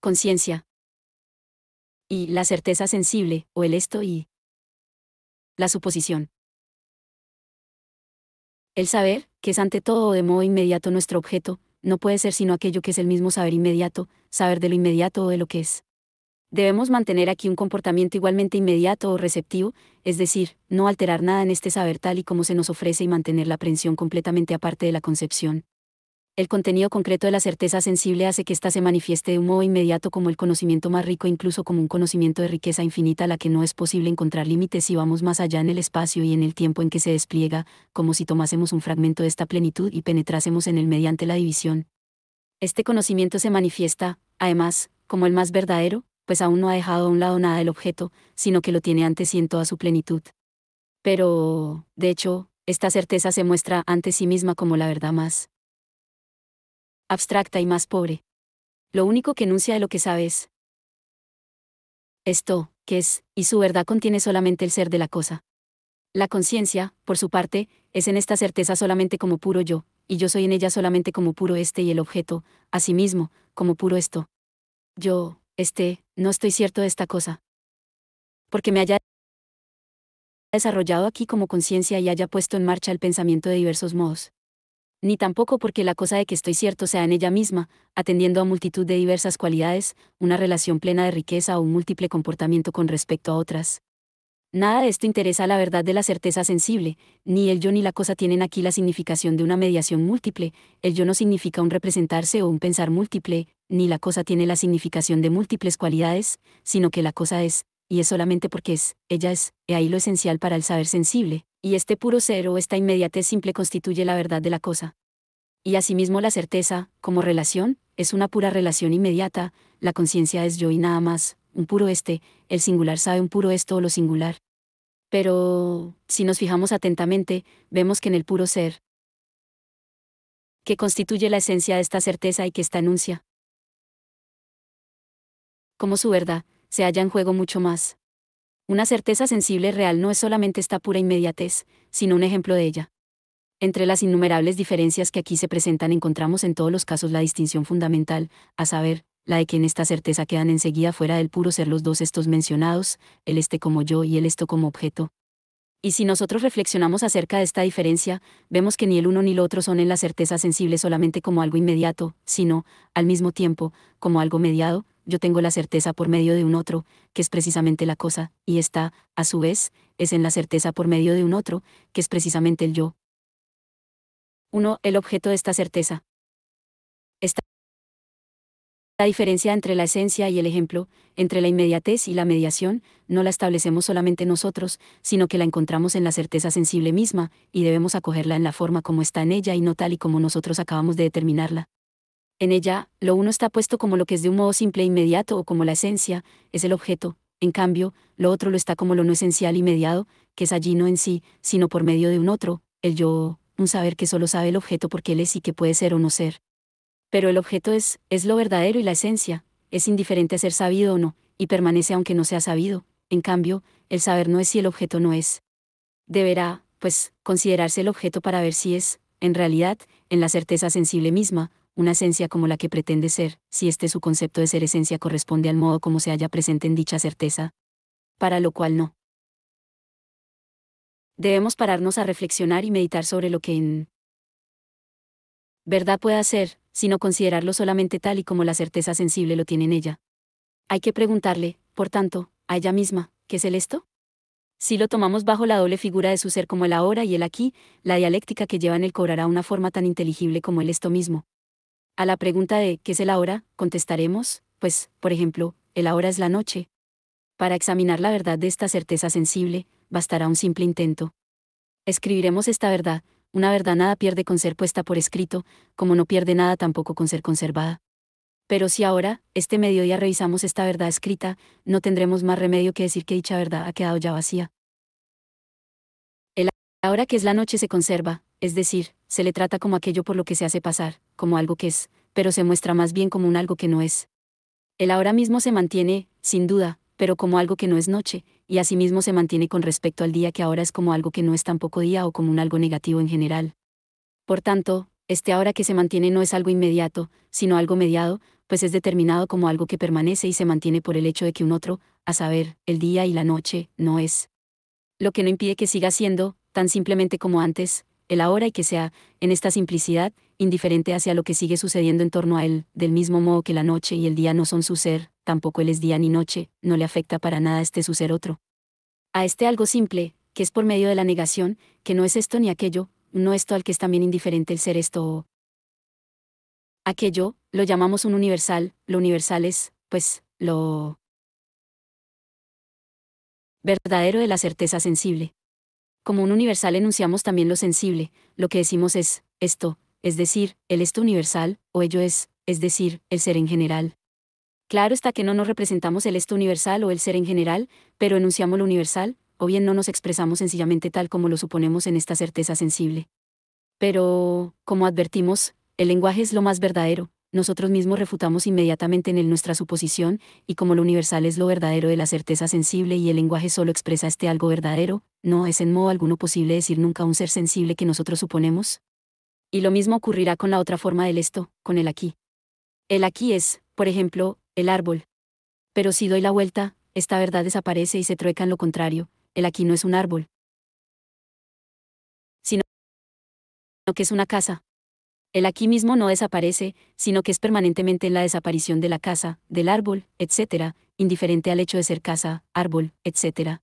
conciencia. Y la certeza sensible, o el esto y la suposición. El saber, que es ante todo o de modo inmediato nuestro objeto, no puede ser sino aquello que es el mismo saber inmediato, saber de lo inmediato o de lo que es. Debemos mantener aquí un comportamiento igualmente inmediato o receptivo, es decir, no alterar nada en este saber tal y como se nos ofrece y mantener la aprehensión completamente aparte de la concepción. El contenido concreto de la certeza sensible hace que ésta se manifieste de un modo inmediato como el conocimiento más rico, incluso como un conocimiento de riqueza infinita a la que no es posible encontrar límites si vamos más allá en el espacio y en el tiempo en que se despliega, como si tomásemos un fragmento de esta plenitud y penetrásemos en él mediante la división. Este conocimiento se manifiesta, además, como el más verdadero, pues aún no ha dejado a un lado nada del objeto, sino que lo tiene ante sí en toda su plenitud. Pero, de hecho, esta certeza se muestra ante sí misma como la verdad más abstracta y más pobre. Lo único que enuncia de lo que sabes. Esto, que es, y su verdad contiene solamente el ser de la cosa. La conciencia, por su parte, es en esta certeza solamente como puro yo, y yo soy en ella solamente como puro este y el objeto, asimismo, como puro esto. Yo, no estoy cierto de esta cosa. Porque me haya desarrollado aquí como conciencia y haya puesto en marcha el pensamiento de diversos modos. Ni tampoco porque la cosa de que estoy cierto sea en ella misma, atendiendo a multitud de diversas cualidades, una relación plena de riqueza o un múltiple comportamiento con respecto a otras. Nada de esto interesa a la verdad de la certeza sensible, ni el yo ni la cosa tienen aquí la significación de una mediación múltiple, el yo no significa un representarse o un pensar múltiple, ni la cosa tiene la significación de múltiples cualidades, sino que la cosa es, y es solamente porque es, ella es, he ahí lo esencial para el saber sensible, y este puro ser o esta inmediatez simple constituye la verdad de la cosa. Y asimismo la certeza, como relación, es una pura relación inmediata, la conciencia es yo y nada más, un puro el singular sabe un puro esto o lo singular. Pero, si nos fijamos atentamente, vemos que en el puro ser, que constituye la esencia de esta certeza y que esta enuncia, como su verdad, se halla en juego mucho más. Una certeza sensible real no es solamente esta pura inmediatez, sino un ejemplo de ella. Entre las innumerables diferencias que aquí se presentan encontramos en todos los casos la distinción fundamental, a saber, la de que en esta certeza quedan enseguida fuera del puro ser los dos estos mencionados, el como yo y el esto como objeto. Y si nosotros reflexionamos acerca de esta diferencia, vemos que ni el uno ni lo otro son en la certeza sensible solamente como algo inmediato, sino, al mismo tiempo, como algo mediado. Yo tengo la certeza por medio de un otro, que es precisamente la cosa, y esta, a su vez, es en la certeza por medio de un otro, que es precisamente el yo. Uno, el objeto de esta certeza. Esta la diferencia entre la esencia y el ejemplo, entre la inmediatez y la mediación, no la establecemos solamente nosotros, sino que la encontramos en la certeza sensible misma, y debemos acogerla en la forma como está en ella y no tal y como nosotros acabamos de determinarla. En ella, lo uno está puesto como lo que es de un modo simple e inmediato o como la esencia, es el objeto, en cambio, lo otro lo está como lo no esencial y mediado, que es allí no en sí, sino por medio de un otro, el yo, un saber que solo sabe el objeto porque él es y que puede ser o no ser. Pero el objeto es lo verdadero y la esencia, es indiferente a ser sabido o no, y permanece aunque no sea sabido. En cambio, el saber no es si el objeto no es. Deberá, pues, considerarse el objeto para ver si es, en realidad, en la certeza sensible misma, una esencia como la que pretende ser, si su concepto de ser esencia corresponde al modo como se halla presente en dicha certeza. Para lo cual no. Debemos pararnos a reflexionar y meditar sobre lo que en verdad pueda ser, sino considerarlo solamente tal y como la certeza sensible lo tiene en ella. Hay que preguntarle, por tanto, a ella misma, ¿qué es el esto? Si lo tomamos bajo la doble figura de su ser como el ahora y el aquí, la dialéctica que lleva en él cobrará una forma tan inteligible como el esto mismo. A la pregunta de ¿qué es el ahora?, contestaremos, pues, por ejemplo, el ahora es la noche. Para examinar la verdad de esta certeza sensible, bastará un simple intento. Escribiremos esta verdad, una verdad nada pierde con ser puesta por escrito, como no pierde nada tampoco con ser conservada. Pero si ahora, este mediodía revisamos esta verdad escrita, no tendremos más remedio que decir que dicha verdad ha quedado ya vacía. El ahora que es la noche se conserva, es decir, se le trata como aquello por lo que se hace pasar, como algo que es, pero se muestra más bien como un algo que no es. El ahora mismo se mantiene, sin duda, pero como algo que no es noche, y asimismo se mantiene con respecto al día que ahora es como algo que no es tampoco día o como un algo negativo en general. Por tanto, Este ahora que se mantiene no es algo inmediato, sino algo mediado, pues es determinado como algo que permanece y se mantiene por el hecho de que un otro, a saber, el día y la noche, no es. Lo que no impide que siga siendo, tan simplemente como antes, el ahora y que sea, en esta simplicidad, indiferente hacia lo que sigue sucediendo en torno a él, del mismo modo que la noche y el día no son su ser, tampoco él es día ni noche, no le afecta para nada este su ser otro. A este algo simple, que es por medio de la negación, que no es esto ni aquello, no esto al que es también indiferente el ser esto o aquello, lo llamamos un universal, lo universal es, pues, lo verdadero de la certeza sensible. Como un universal enunciamos también lo sensible, lo que decimos es, esto, es decir, el esto universal, o ello es decir, el ser en general. Claro está que no nos representamos el esto universal o el ser en general, pero enunciamos lo universal, o bien no nos expresamos sencillamente tal como lo suponemos en esta certeza sensible. Pero, como advertimos, el lenguaje es lo más verdadero, nosotros mismos refutamos inmediatamente en él nuestra suposición, y como lo universal es lo verdadero de la certeza sensible y el lenguaje solo expresa este algo verdadero, no es en modo alguno posible decir nunca un ser sensible que nosotros suponemos. Y lo mismo ocurrirá con la otra forma del esto, con el aquí. El aquí es, por ejemplo, el árbol. Pero si doy la vuelta, esta verdad desaparece y se trueca en lo contrario, el aquí no es un árbol, sino que es una casa. El aquí mismo no desaparece, sino que es permanentemente en la desaparición de la casa, del árbol, etc., indiferente al hecho de ser casa, árbol, etc.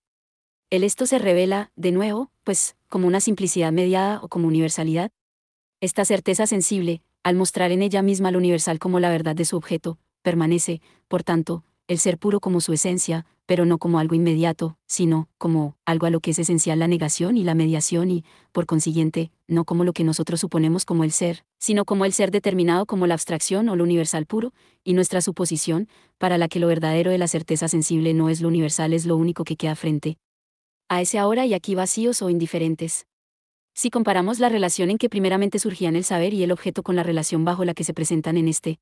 El esto se revela, de nuevo, pues, como una simplicidad mediada o como universalidad. Esta certeza sensible, al mostrar en ella misma lo universal como la verdad de su objeto, permanece, por tanto, el ser puro como su esencia, pero no como algo inmediato, sino como algo a lo que es esencial la negación y la mediación y, por consiguiente, no como lo que nosotros suponemos como el ser, sino como el ser determinado como la abstracción o lo universal puro, y nuestra suposición, para la que lo verdadero de la certeza sensible no es lo universal es lo único que queda frente a ese ahora y aquí vacíos o indiferentes. Si comparamos la relación en que primeramente surgían el saber y el objeto con la relación bajo la que se presentan en este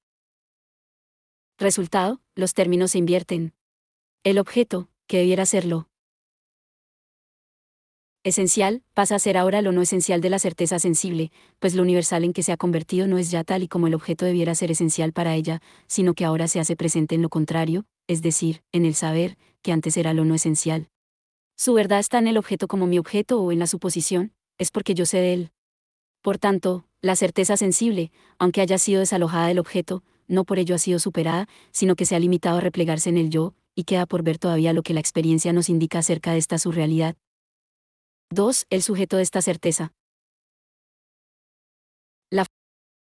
resultado, los términos se invierten. El objeto, que debiera serlo esencial, pasa a ser ahora lo no esencial de la certeza sensible, pues lo universal en que se ha convertido no es ya tal y como el objeto debiera ser esencial para ella, sino que ahora se hace presente en lo contrario, es decir, en el saber, que antes era lo no esencial. Su verdad está en el objeto como mi objeto o en la suposición, es porque yo sé de él. Por tanto, la certeza sensible, aunque haya sido desalojada del objeto, no por ello ha sido superada, sino que se ha limitado a replegarse en el yo, y queda por ver todavía lo que la experiencia nos indica acerca de esta surrealidad. 2. El sujeto de esta certeza. La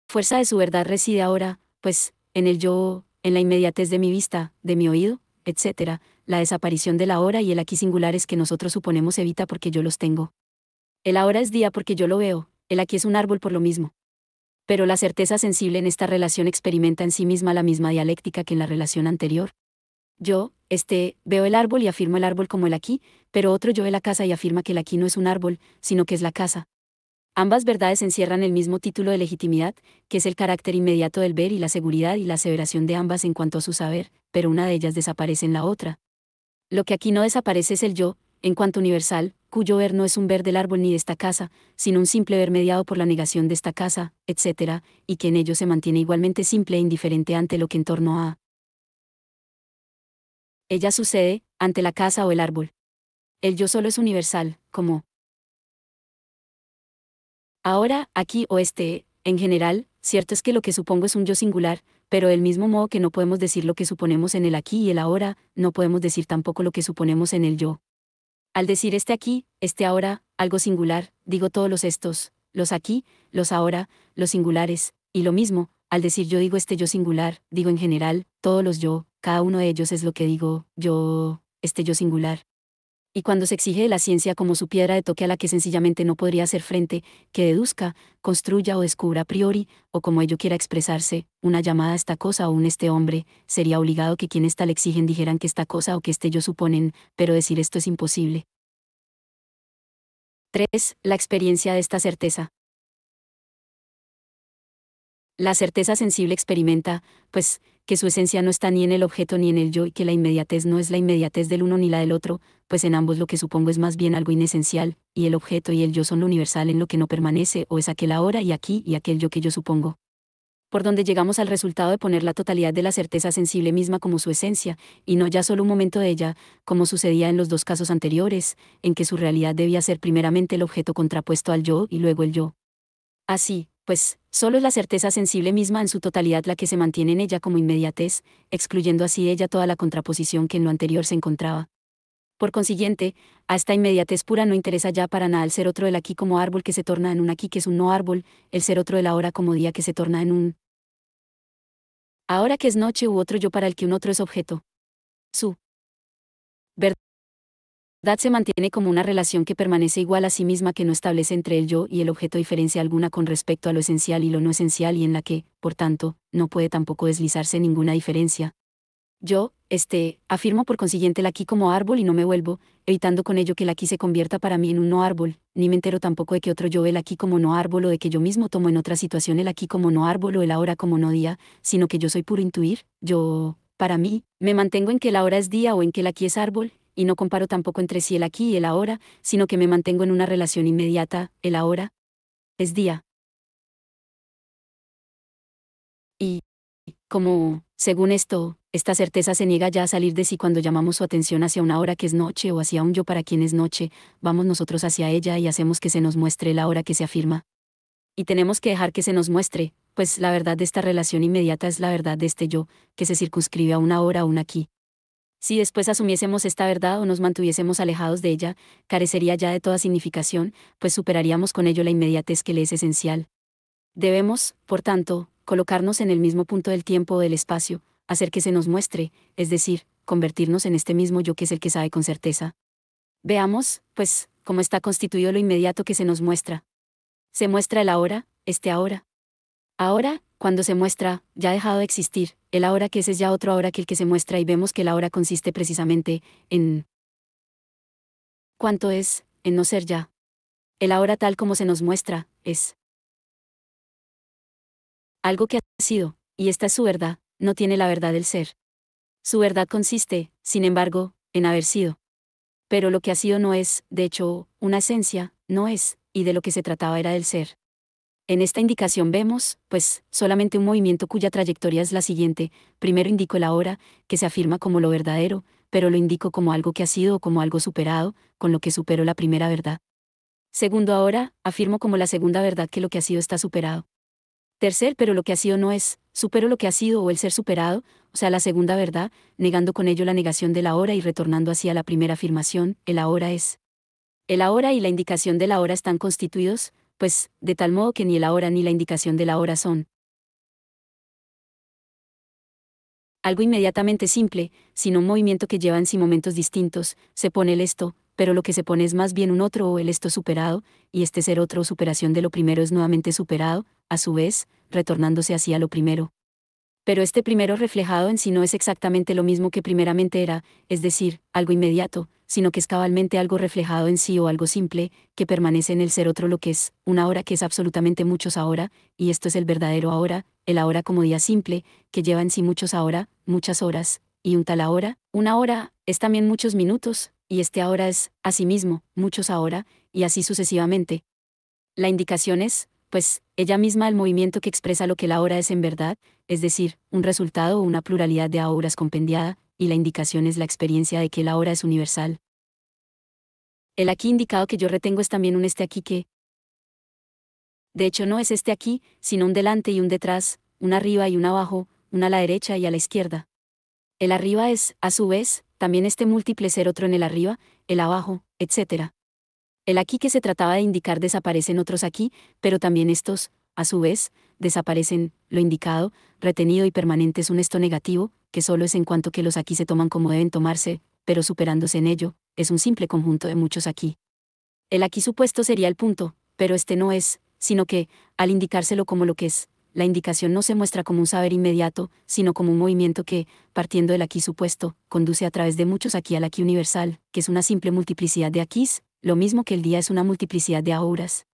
fuerza de su verdad reside ahora, pues, en el yo, en la inmediatez de mi vista, de mi oído, etc., la desaparición del ahora y el aquí singulares que nosotros suponemos evita porque yo los tengo. El ahora es día porque yo lo veo, el aquí es un árbol por lo mismo. Pero la certeza sensible en esta relación experimenta en sí misma la misma dialéctica que en la relación anterior. Yo, veo el árbol y afirmo el árbol como el aquí, pero otro yo ve la casa y afirma que el aquí no es un árbol, sino que es la casa. Ambas verdades encierran el mismo título de legitimidad, que es el carácter inmediato del ver y la seguridad y la aseveración de ambas en cuanto a su saber, pero una de ellas desaparece en la otra. Lo que aquí no desaparece es el yo, en cuanto universal, cuyo ver no es un ver del árbol ni de esta casa, sino un simple ver mediado por la negación de esta casa, etc., y que en ello se mantiene igualmente simple e indiferente ante lo que en torno a ella sucede, ante la casa o el árbol. El yo solo es universal, como ahora, aquí o en general, cierto es que lo que supongo es un yo singular, pero del mismo modo que no podemos decir lo que suponemos en el aquí y el ahora, no podemos decir tampoco lo que suponemos en el yo. Al decir este aquí, este ahora, algo singular, digo todos los estos, los aquí, los ahora, los singulares, y lo mismo, al decir yo digo este yo singular, digo en general, todos los yo, cada uno de ellos es lo que digo, yo, este yo singular. Y cuando se exige de la ciencia como su piedra de toque a la que sencillamente no podría hacer frente, que deduzca, construya o descubra a priori, o como ello quiera expresarse, una llamada a esta cosa o un este hombre, sería obligado que quienes tal exigen dijeran que esta cosa o que este yo suponen, pero decir esto es imposible. 3. La experiencia de esta certeza. La certeza sensible experimenta, pues, que su esencia no está ni en el objeto ni en el yo y que la inmediatez no es la inmediatez del uno ni la del otro, pues en ambos lo que supongo es más bien algo inesencial, y el objeto y el yo son lo universal en lo que no permanece o es aquel ahora y aquí y aquel yo que yo supongo. Por donde llegamos al resultado de poner la totalidad de la certeza sensible misma como su esencia, y no ya solo un momento de ella, como sucedía en los dos casos anteriores, en que su realidad debía ser primeramente el objeto contrapuesto al yo y luego el yo. Así, pues, solo es la certeza sensible misma en su totalidad la que se mantiene en ella como inmediatez, excluyendo así de ella toda la contraposición que en lo anterior se encontraba. Por consiguiente, a esta inmediatez pura no interesa ya para nada el ser otro del aquí como árbol que se torna en un aquí que es un no árbol, el ser otro del ahora como día que se torna en un ahora que es noche u otro yo para el que un otro es objeto. Su verdad se mantiene como una relación que permanece igual a sí misma que no establece entre el yo y el objeto diferencia alguna con respecto a lo esencial y lo no esencial y en la que, por tanto, no puede tampoco deslizarse ninguna diferencia. Yo, afirmo por consiguiente el aquí como árbol y no me vuelvo, evitando con ello que el aquí se convierta para mí en un no árbol, ni me entero tampoco de que otro yo ve el aquí como no árbol o de que yo mismo tomo en otra situación el aquí como no árbol o el ahora como no día, sino que yo soy puro intuir, yo, para mí, me mantengo en que el ahora es día o en que el aquí es árbol, y no comparo tampoco entre sí el aquí y el ahora, sino que me mantengo en una relación inmediata, el ahora es día. Y, como, según esto, esta certeza se niega ya a salir de sí cuando llamamos su atención hacia una hora que es noche o hacia un yo para quien es noche, vamos nosotros hacia ella y hacemos que se nos muestre la hora que se afirma. Y tenemos que dejar que se nos muestre, pues la verdad de esta relación inmediata es la verdad de este yo, que se circunscribe a una hora o un aquí. Si después asumiésemos esta verdad o nos mantuviésemos alejados de ella, carecería ya de toda significación, pues superaríamos con ello la inmediatez que le es esencial. Debemos, por tanto, colocarnos en el mismo punto del tiempo o del espacio, hacer que se nos muestre, es decir, convertirnos en este mismo yo que es el que sabe con certeza. Veamos, pues, cómo está constituido lo inmediato que se nos muestra. Se muestra el ahora, este ahora. Ahora, cuando se muestra, ya ha dejado de existir, el ahora que ese es ya otro ahora que el que se muestra y vemos que el ahora consiste precisamente en cuánto es, en no ser ya. El ahora tal como se nos muestra, es algo que ha sido, y esta es su verdad, no tiene la verdad del ser. Su verdad consiste, sin embargo, en haber sido. Pero lo que ha sido no es, de hecho, una esencia, no es, y de lo que se trataba era del ser. En esta indicación vemos, pues, solamente un movimiento cuya trayectoria es la siguiente: primero indico el ahora, que se afirma como lo verdadero, pero lo indico como algo que ha sido o como algo superado, con lo que supero la primera verdad. Segundo ahora, afirmo como la segunda verdad que lo que ha sido está superado. Tercer, pero lo que ha sido no es, supero lo que ha sido o el ser superado, o sea, la segunda verdad, negando con ello la negación del ahora y retornando hacia la primera afirmación, el ahora es. El ahora y la indicación del ahora están constituidos, pues, de tal modo que ni el ahora ni la indicación del ahora son algo inmediatamente simple, sino un movimiento que lleva en sí momentos distintos, se pone el esto, pero lo que se pone es más bien un otro o el esto superado, y este ser otro o superación de lo primero es nuevamente superado, a su vez, retornándose así a lo primero. Pero este primero reflejado en sí no es exactamente lo mismo que primeramente era, es decir, algo inmediato, sino que es cabalmente algo reflejado en sí o algo simple, que permanece en el ser otro lo que es, una hora que es absolutamente muchos ahora, y esto es el verdadero ahora, el ahora como día simple, que lleva en sí muchos ahora, muchas horas, y un tal ahora, una hora, es también muchos minutos, y este ahora es, asimismo, muchos ahora, y así sucesivamente. La indicación es, pues, ella misma el movimiento que expresa lo que la hora es en verdad, es decir, un resultado o una pluralidad de auras compendiada, y la indicación es la experiencia de que la hora es universal. El aquí indicado que yo retengo es también un este aquí que, de hecho no es este aquí, sino un delante y un detrás, un arriba y un abajo, una a la derecha y a la izquierda. El arriba es, a su vez, también este múltiple ser otro en el arriba, el abajo, etc. El aquí que se trataba de indicar desaparecen otros aquí, pero también estos, a su vez, desaparecen, lo indicado, retenido y permanente es un esto negativo, que solo es en cuanto que los aquí se toman como deben tomarse, pero superándose en ello, es un simple conjunto de muchos aquí. El aquí supuesto sería el punto, pero este no es, sino que, al indicárselo como lo que es, la indicación no se muestra como un saber inmediato, sino como un movimiento que, partiendo del aquí supuesto, conduce a través de muchos aquí al aquí universal, que es una simple multiplicidad de aquís, lo mismo que el día es una multiplicidad de auras.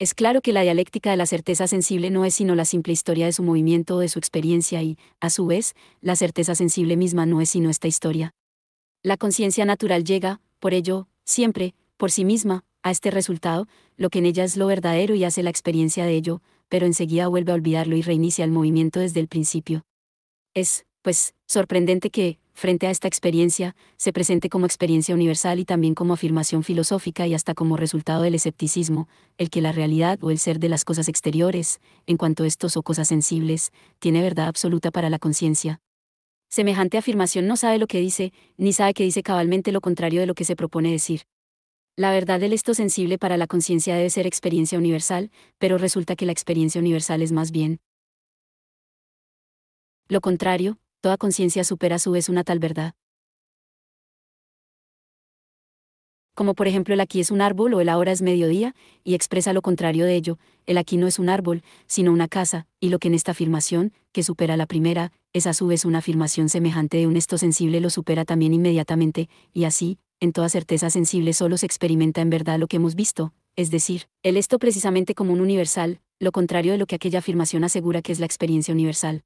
Es claro que la dialéctica de la certeza sensible no es sino la simple historia de su movimiento o de su experiencia y, a su vez, la certeza sensible misma no es sino esta historia. La conciencia natural llega, por ello, siempre, por sí misma, a este resultado, lo que en ella es lo verdadero y hace la experiencia de ello, pero enseguida vuelve a olvidarlo y reinicia el movimiento desde el principio. Es, pues, sorprendente que, frente a esta experiencia, se presente como experiencia universal y también como afirmación filosófica y hasta como resultado del escepticismo, el que la realidad o el ser de las cosas exteriores, en cuanto estos o cosas sensibles, tiene verdad absoluta para la conciencia. Semejante afirmación no sabe lo que dice, ni sabe que dice cabalmente lo contrario de lo que se propone decir. La verdad del esto sensible para la conciencia debe ser experiencia universal, pero resulta que la experiencia universal es más bien lo contrario, toda conciencia supera a su vez una tal verdad. Como por ejemplo el aquí es un árbol o el ahora es mediodía, y expresa lo contrario de ello, el aquí no es un árbol, sino una casa, y lo que en esta afirmación, que supera la primera, es a su vez una afirmación semejante de un esto sensible lo supera también inmediatamente, y así, en toda certeza sensible solo se experimenta en verdad lo que hemos visto, es decir, el esto precisamente como un universal, lo contrario de lo que aquella afirmación asegura que es la experiencia universal.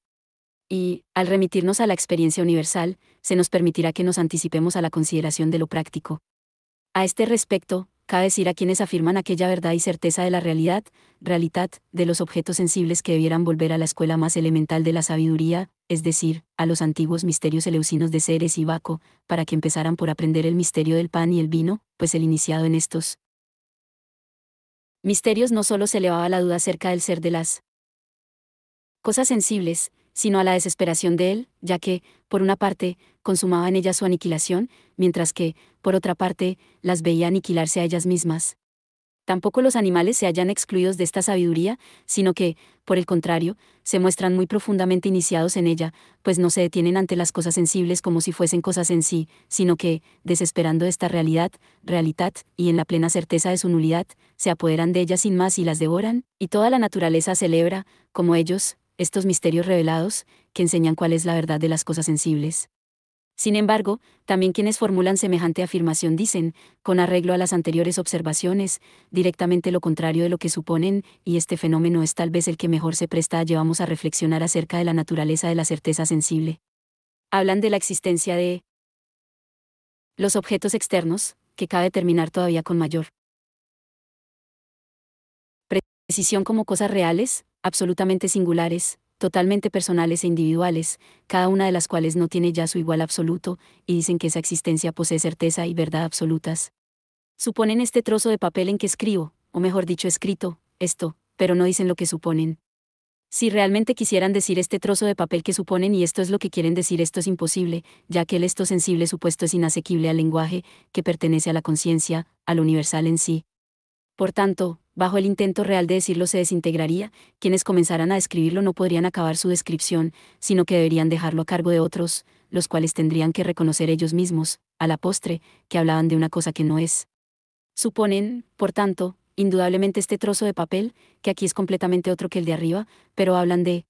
Y, al remitirnos a la experiencia universal, se nos permitirá que nos anticipemos a la consideración de lo práctico. A este respecto, cabe decir a quienes afirman aquella verdad y certeza de la realidad, de los objetos sensibles que debieran volver a la escuela más elemental de la sabiduría, es decir, a los antiguos misterios eleusinos de Ceres y Baco, para que empezaran por aprender el misterio del pan y el vino, pues el iniciado en estos misterios no solo se elevaba la duda acerca del ser de las cosas sensibles, sino a la desesperación de él, ya que, por una parte, consumaba en ellas su aniquilación, mientras que, por otra parte, las veía aniquilarse a ellas mismas. Tampoco los animales se hallan excluidos de esta sabiduría, sino que, por el contrario, se muestran muy profundamente iniciados en ella, pues no se detienen ante las cosas sensibles como si fuesen cosas en sí, sino que, desesperando de esta realidad, y en la plena certeza de su nulidad, se apoderan de ellas sin más y las devoran, y toda la naturaleza celebra, como ellos, estos misterios revelados, que enseñan cuál es la verdad de las cosas sensibles. Sin embargo, también quienes formulan semejante afirmación dicen, con arreglo a las anteriores observaciones, directamente lo contrario de lo que suponen, y este fenómeno es tal vez el que mejor se presta a llevamos a reflexionar acerca de la naturaleza de la certeza sensible. Hablan de la existencia de los objetos externos, que cabe determinar todavía con mayor precisión como cosas reales, absolutamente singulares, totalmente personales e individuales, cada una de las cuales no tiene ya su igual absoluto, y dicen que esa existencia posee certeza y verdad absolutas. Suponen este trozo de papel en que escribo, o mejor dicho escrito, esto, pero no dicen lo que suponen. Si realmente quisieran decir este trozo de papel que suponen y esto es lo que quieren decir, esto es imposible, ya que el esto sensible supuesto es inasequible al lenguaje, que pertenece a la conciencia, al universal en sí. Por tanto, bajo el intento real de decirlo se desintegraría, quienes comenzaran a describirlo no podrían acabar su descripción, sino que deberían dejarlo a cargo de otros, los cuales tendrían que reconocer ellos mismos, a la postre, que hablaban de una cosa que no es. Suponen, por tanto, indudablemente este trozo de papel, que aquí es completamente otro que el de arriba, pero hablan de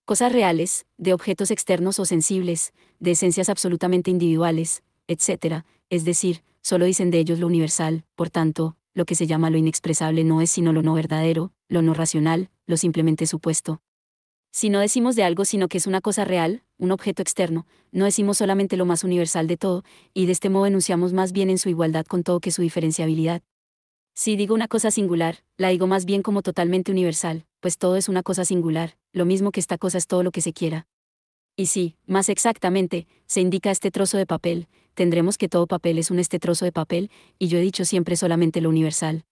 cosas reales, de objetos externos o sensibles, de esencias absolutamente individuales, etc., es decir, solo dicen de ellos lo universal, por tanto, lo que se llama lo inexpresable no es sino lo no verdadero, lo no racional, lo simplemente supuesto. Si no decimos de algo sino que es una cosa real, un objeto externo, no decimos solamente lo más universal de todo, y de este modo enunciamos más bien en su igualdad con todo que su diferenciabilidad. Si digo una cosa singular, la digo más bien como totalmente universal, pues todo es una cosa singular, lo mismo que esta cosa es todo lo que se quiera. Y si, más exactamente, se indica este trozo de papel, tendremos que todo papel es un este trozo de papel, y yo he dicho siempre solamente lo universal.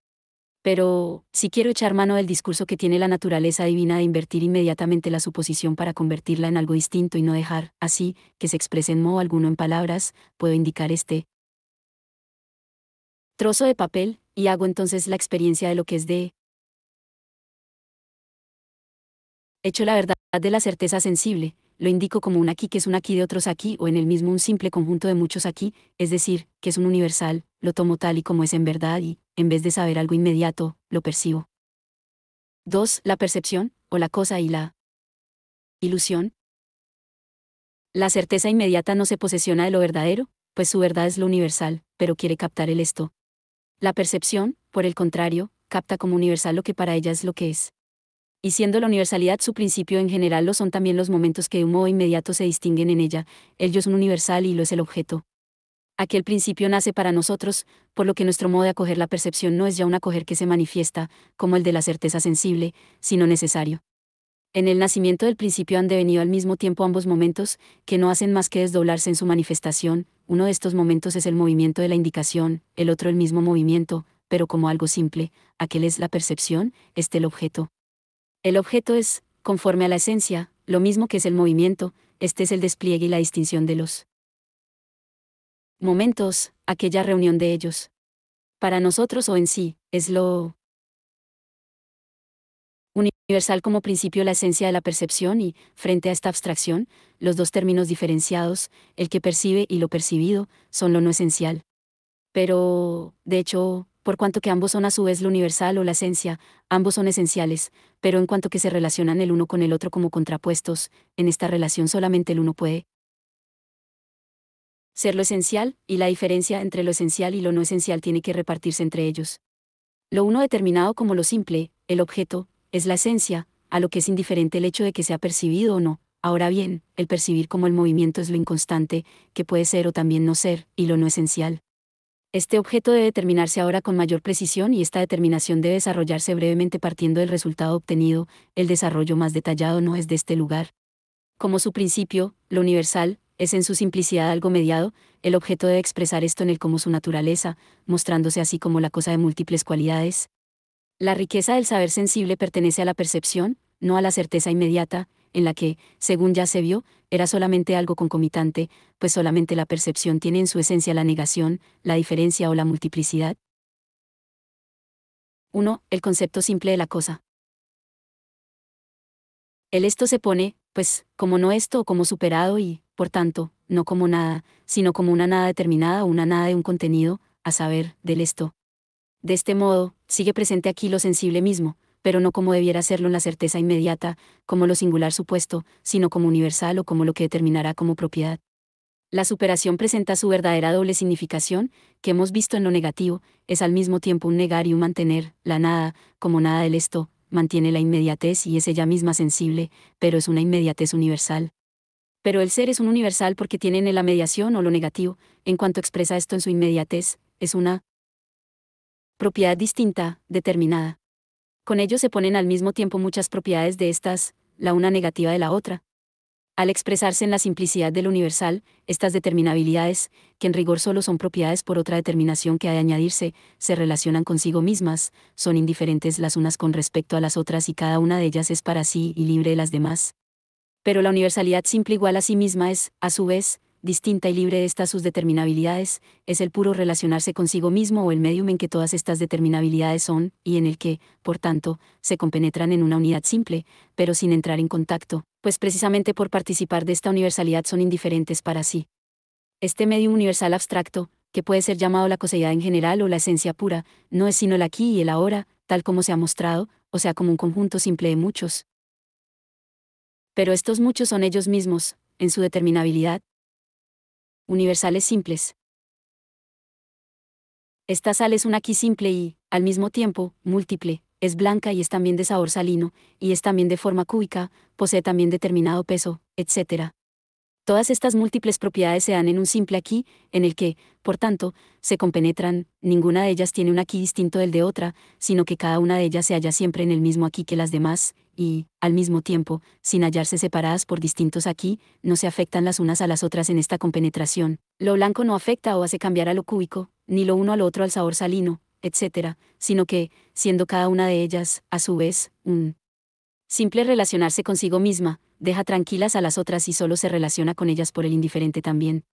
Pero, si quiero echar mano del discurso que tiene la naturaleza divina de invertir inmediatamente la suposición para convertirla en algo distinto y no dejar, así, que se exprese en modo alguno en palabras, puedo indicar este trozo de papel, y hago entonces la experiencia de lo que es de hecho la verdad de la certeza sensible, lo indico como un aquí que es un aquí de otros aquí o en el mismo un simple conjunto de muchos aquí, es decir, que es un universal, lo tomo tal y como es en verdad y, en vez de saber algo inmediato, lo percibo. 2. La percepción, o la cosa y la ilusión. La certeza inmediata no se posesiona de lo verdadero, pues su verdad es lo universal, pero quiere captar el esto. La percepción, por el contrario, capta como universal lo que para ella es lo que es. Y siendo la universalidad su principio en general, lo son también los momentos que de un modo inmediato se distinguen en ella, el yo es un universal y lo es el objeto. Aquel principio nace para nosotros, por lo que nuestro modo de acoger la percepción no es ya un acoger que se manifiesta, como el de la certeza sensible, sino necesario. En el nacimiento del principio han devenido al mismo tiempo ambos momentos, que no hacen más que desdoblarse en su manifestación. Uno de estos momentos es el movimiento de la indicación, el otro el mismo movimiento, pero como algo simple, aquel es la percepción, este el objeto. El objeto es, conforme a la esencia, lo mismo que es el movimiento, este es el despliegue y la distinción de los momentos, aquella reunión de ellos. Para nosotros o en sí, es lo universal como principio la esencia de la percepción y, frente a esta abstracción, los dos términos diferenciados, el que percibe y lo percibido, son lo no esencial. Pero, de hecho, por cuanto que ambos son a su vez lo universal o la esencia, ambos son esenciales, pero en cuanto que se relacionan el uno con el otro como contrapuestos, en esta relación solamente el uno puede ser lo esencial, y la diferencia entre lo esencial y lo no esencial tiene que repartirse entre ellos. Lo uno determinado como lo simple, el objeto, es la esencia, a lo que es indiferente el hecho de que sea percibido o no. Ahora bien, el percibir como el movimiento es lo inconstante, que puede ser o también no ser, y lo no esencial. Este objeto debe determinarse ahora con mayor precisión y esta determinación debe desarrollarse brevemente partiendo del resultado obtenido. El desarrollo más detallado no es de este lugar. Como su principio, lo universal, es en su simplicidad algo mediado, el objeto debe expresar esto en él como su naturaleza, mostrándose así como la cosa de múltiples cualidades. La riqueza del saber sensible pertenece a la percepción, no a la certeza inmediata, en la que, según ya se vio, era solamente algo concomitante, pues solamente la percepción tiene en su esencia la negación, la diferencia o la multiplicidad. 1. El concepto simple de la cosa. El esto se pone, pues, como no esto o como superado y, por tanto, no como nada, sino como una nada determinada o una nada de un contenido, a saber, del esto. De este modo, sigue presente aquí lo sensible mismo, pero no como debiera serlo en la certeza inmediata, como lo singular supuesto, sino como universal o como lo que determinará como propiedad. La superación presenta su verdadera doble significación, que hemos visto en lo negativo, es al mismo tiempo un negar y un mantener, la nada, como nada del esto, mantiene la inmediatez y es ella misma sensible, pero es una inmediatez universal. Pero el ser es un universal porque tiene en él la mediación o lo negativo, en cuanto expresa esto en su inmediatez, es una propiedad distinta, determinada. Con ello se ponen al mismo tiempo muchas propiedades de estas, la una negativa de la otra. Al expresarse en la simplicidad del universal, estas determinabilidades, que en rigor solo son propiedades por otra determinación que ha de añadirse, se relacionan consigo mismas, son indiferentes las unas con respecto a las otras y cada una de ellas es para sí y libre de las demás. Pero la universalidad simple igual a sí misma es, a su vez, distinta y libre de estas sus determinabilidades, es el puro relacionarse consigo mismo o el medium en que todas estas determinabilidades son, y en el que, por tanto, se compenetran en una unidad simple, pero sin entrar en contacto, pues precisamente por participar de esta universalidad son indiferentes para sí. Este medium universal abstracto, que puede ser llamado la coseidad en general o la esencia pura, no es sino el aquí y el ahora, tal como se ha mostrado, o sea como un conjunto simple de muchos. Pero estos muchos son ellos mismos, en su determinabilidad, universales simples. Esta sal es un aquí simple y, al mismo tiempo, múltiple, es blanca y es también de sabor salino, y es también de forma cúbica, posee también determinado peso, etc. Todas estas múltiples propiedades se dan en un simple aquí, en el que, por tanto, se compenetran, ninguna de ellas tiene un aquí distinto del de otra, sino que cada una de ellas se halla siempre en el mismo aquí que las demás, y, al mismo tiempo, sin hallarse separadas por distintos aquí, no se afectan las unas a las otras en esta compenetración. Lo blanco no afecta o hace cambiar a lo cúbico, ni lo uno al otro al sabor salino, etc., sino que, siendo cada una de ellas, a su vez, un simple relacionarse consigo misma, deja tranquilas a las otras y solo se relaciona con ellas por el indiferente también.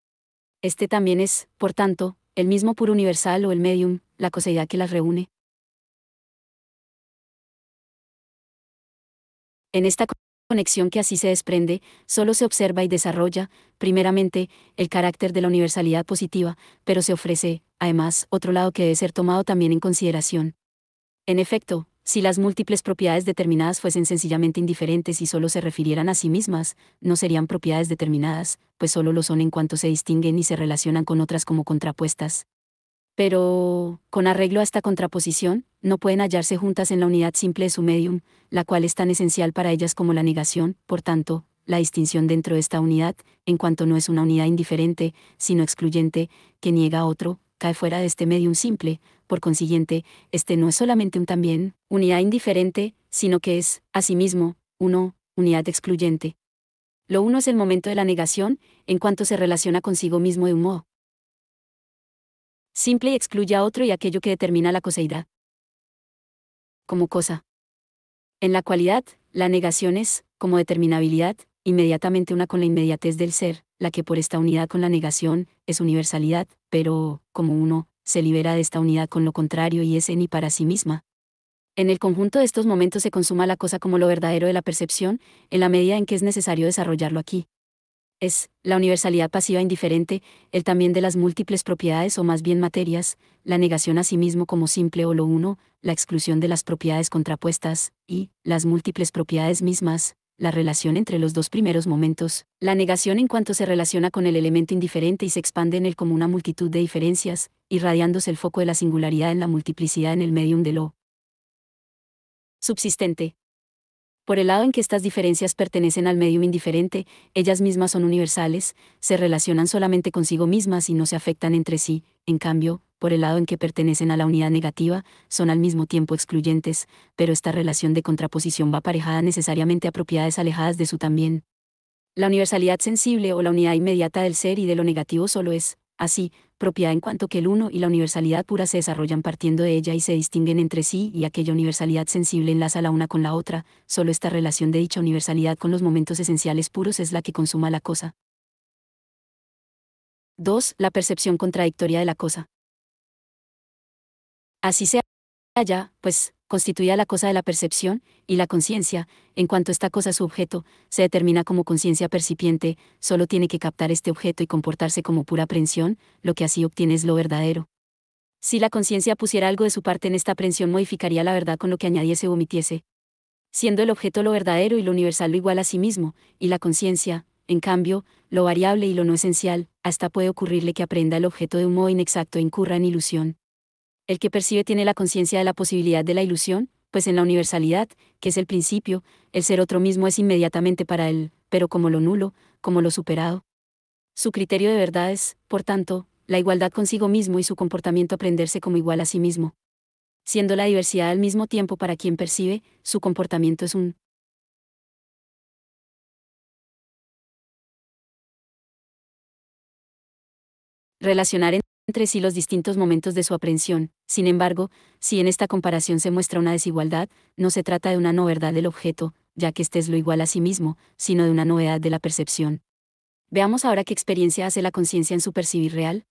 Este también es, por tanto, el mismo puro universal o el medium, la coseidad que las reúne. En esta conexión que así se desprende, solo se observa y desarrolla, primeramente, el carácter de la universalidad positiva, pero se ofrece, además, otro lado que debe ser tomado también en consideración. En efecto, Si las múltiples propiedades determinadas fuesen sencillamente indiferentes y solo se refirieran a sí mismas, no serían propiedades determinadas, pues solo lo son en cuanto se distinguen y se relacionan con otras como contrapuestas. Pero, con arreglo a esta contraposición, no pueden hallarse juntas en la unidad simple de su medium, la cual es tan esencial para ellas como la negación. Por tanto, la distinción dentro de esta unidad, en cuanto no es una unidad indiferente, sino excluyente, que niega a otro, cae fuera de este medium simple. Por consiguiente, este no es solamente un también, unidad indiferente, sino que es, asimismo, uno, unidad excluyente. Lo uno es el momento de la negación, en cuanto se relaciona consigo mismo de un modo simple y excluye a otro y aquello que determina la coseidad como cosa. En la cualidad, la negación es, como determinabilidad, inmediatamente una con la inmediatez del ser, la que por esta unidad con la negación, es universalidad, pero, como uno, se libera de esta unidad con lo contrario y es en y para sí misma. En el conjunto de estos momentos se consuma la cosa como lo verdadero de la percepción, en la medida en que es necesario desarrollarlo aquí. Es, la universalidad pasiva indiferente, el también de las múltiples propiedades o más bien materias, la negación a sí mismo como simple o lo uno, la exclusión de las propiedades contrapuestas, y, las múltiples propiedades mismas, la relación entre los dos primeros momentos, la negación en cuanto se relaciona con el elemento indiferente y se expande en él como una multitud de diferencias, irradiándose el foco de la singularidad en la multiplicidad en el medium de lo subsistente. Por el lado en que estas diferencias pertenecen al medium indiferente, ellas mismas son universales, se relacionan solamente consigo mismas y no se afectan entre sí. En cambio, por el lado en que pertenecen a la unidad negativa, son al mismo tiempo excluyentes, pero esta relación de contraposición va aparejada necesariamente a propiedades alejadas de su también. La universalidad sensible o la unidad inmediata del ser y de lo negativo solo es, así, propiedad en cuanto que el uno y la universalidad pura se desarrollan partiendo de ella y se distinguen entre sí y aquella universalidad sensible enlaza la una con la otra, solo esta relación de dicha universalidad con los momentos esenciales puros es la que consuma la cosa. 2. La percepción contradictoria de la cosa. Así se halla, pues, constituida la cosa de la percepción, y la conciencia, en cuanto esta cosa es su objeto, se determina como conciencia percipiente, solo tiene que captar este objeto y comportarse como pura aprehensión, lo que así obtiene es lo verdadero. Si la conciencia pusiera algo de su parte en esta aprehensión modificaría la verdad con lo que añadiese o omitiese, siendo el objeto lo verdadero y lo universal lo igual a sí mismo, y la conciencia, en cambio, lo variable y lo no esencial, hasta puede ocurrirle que aprenda el objeto de un modo inexacto e incurra en ilusión. El que percibe tiene la conciencia de la posibilidad de la ilusión, pues en la universalidad, que es el principio, el ser otro mismo es inmediatamente para él, pero como lo nulo, como lo superado. Su criterio de verdad es, por tanto, la igualdad consigo mismo y su comportamiento aprenderse como igual a sí mismo. Siendo la diversidad al mismo tiempo para quien percibe, su comportamiento es un relacionar entre sí los distintos momentos de su aprehensión. Sin embargo, si en esta comparación se muestra una desigualdad, no se trata de una no verdad del objeto, ya que éste es lo igual a sí mismo, sino de una novedad de la percepción. Veamos ahora qué experiencia hace la conciencia en su percibir real.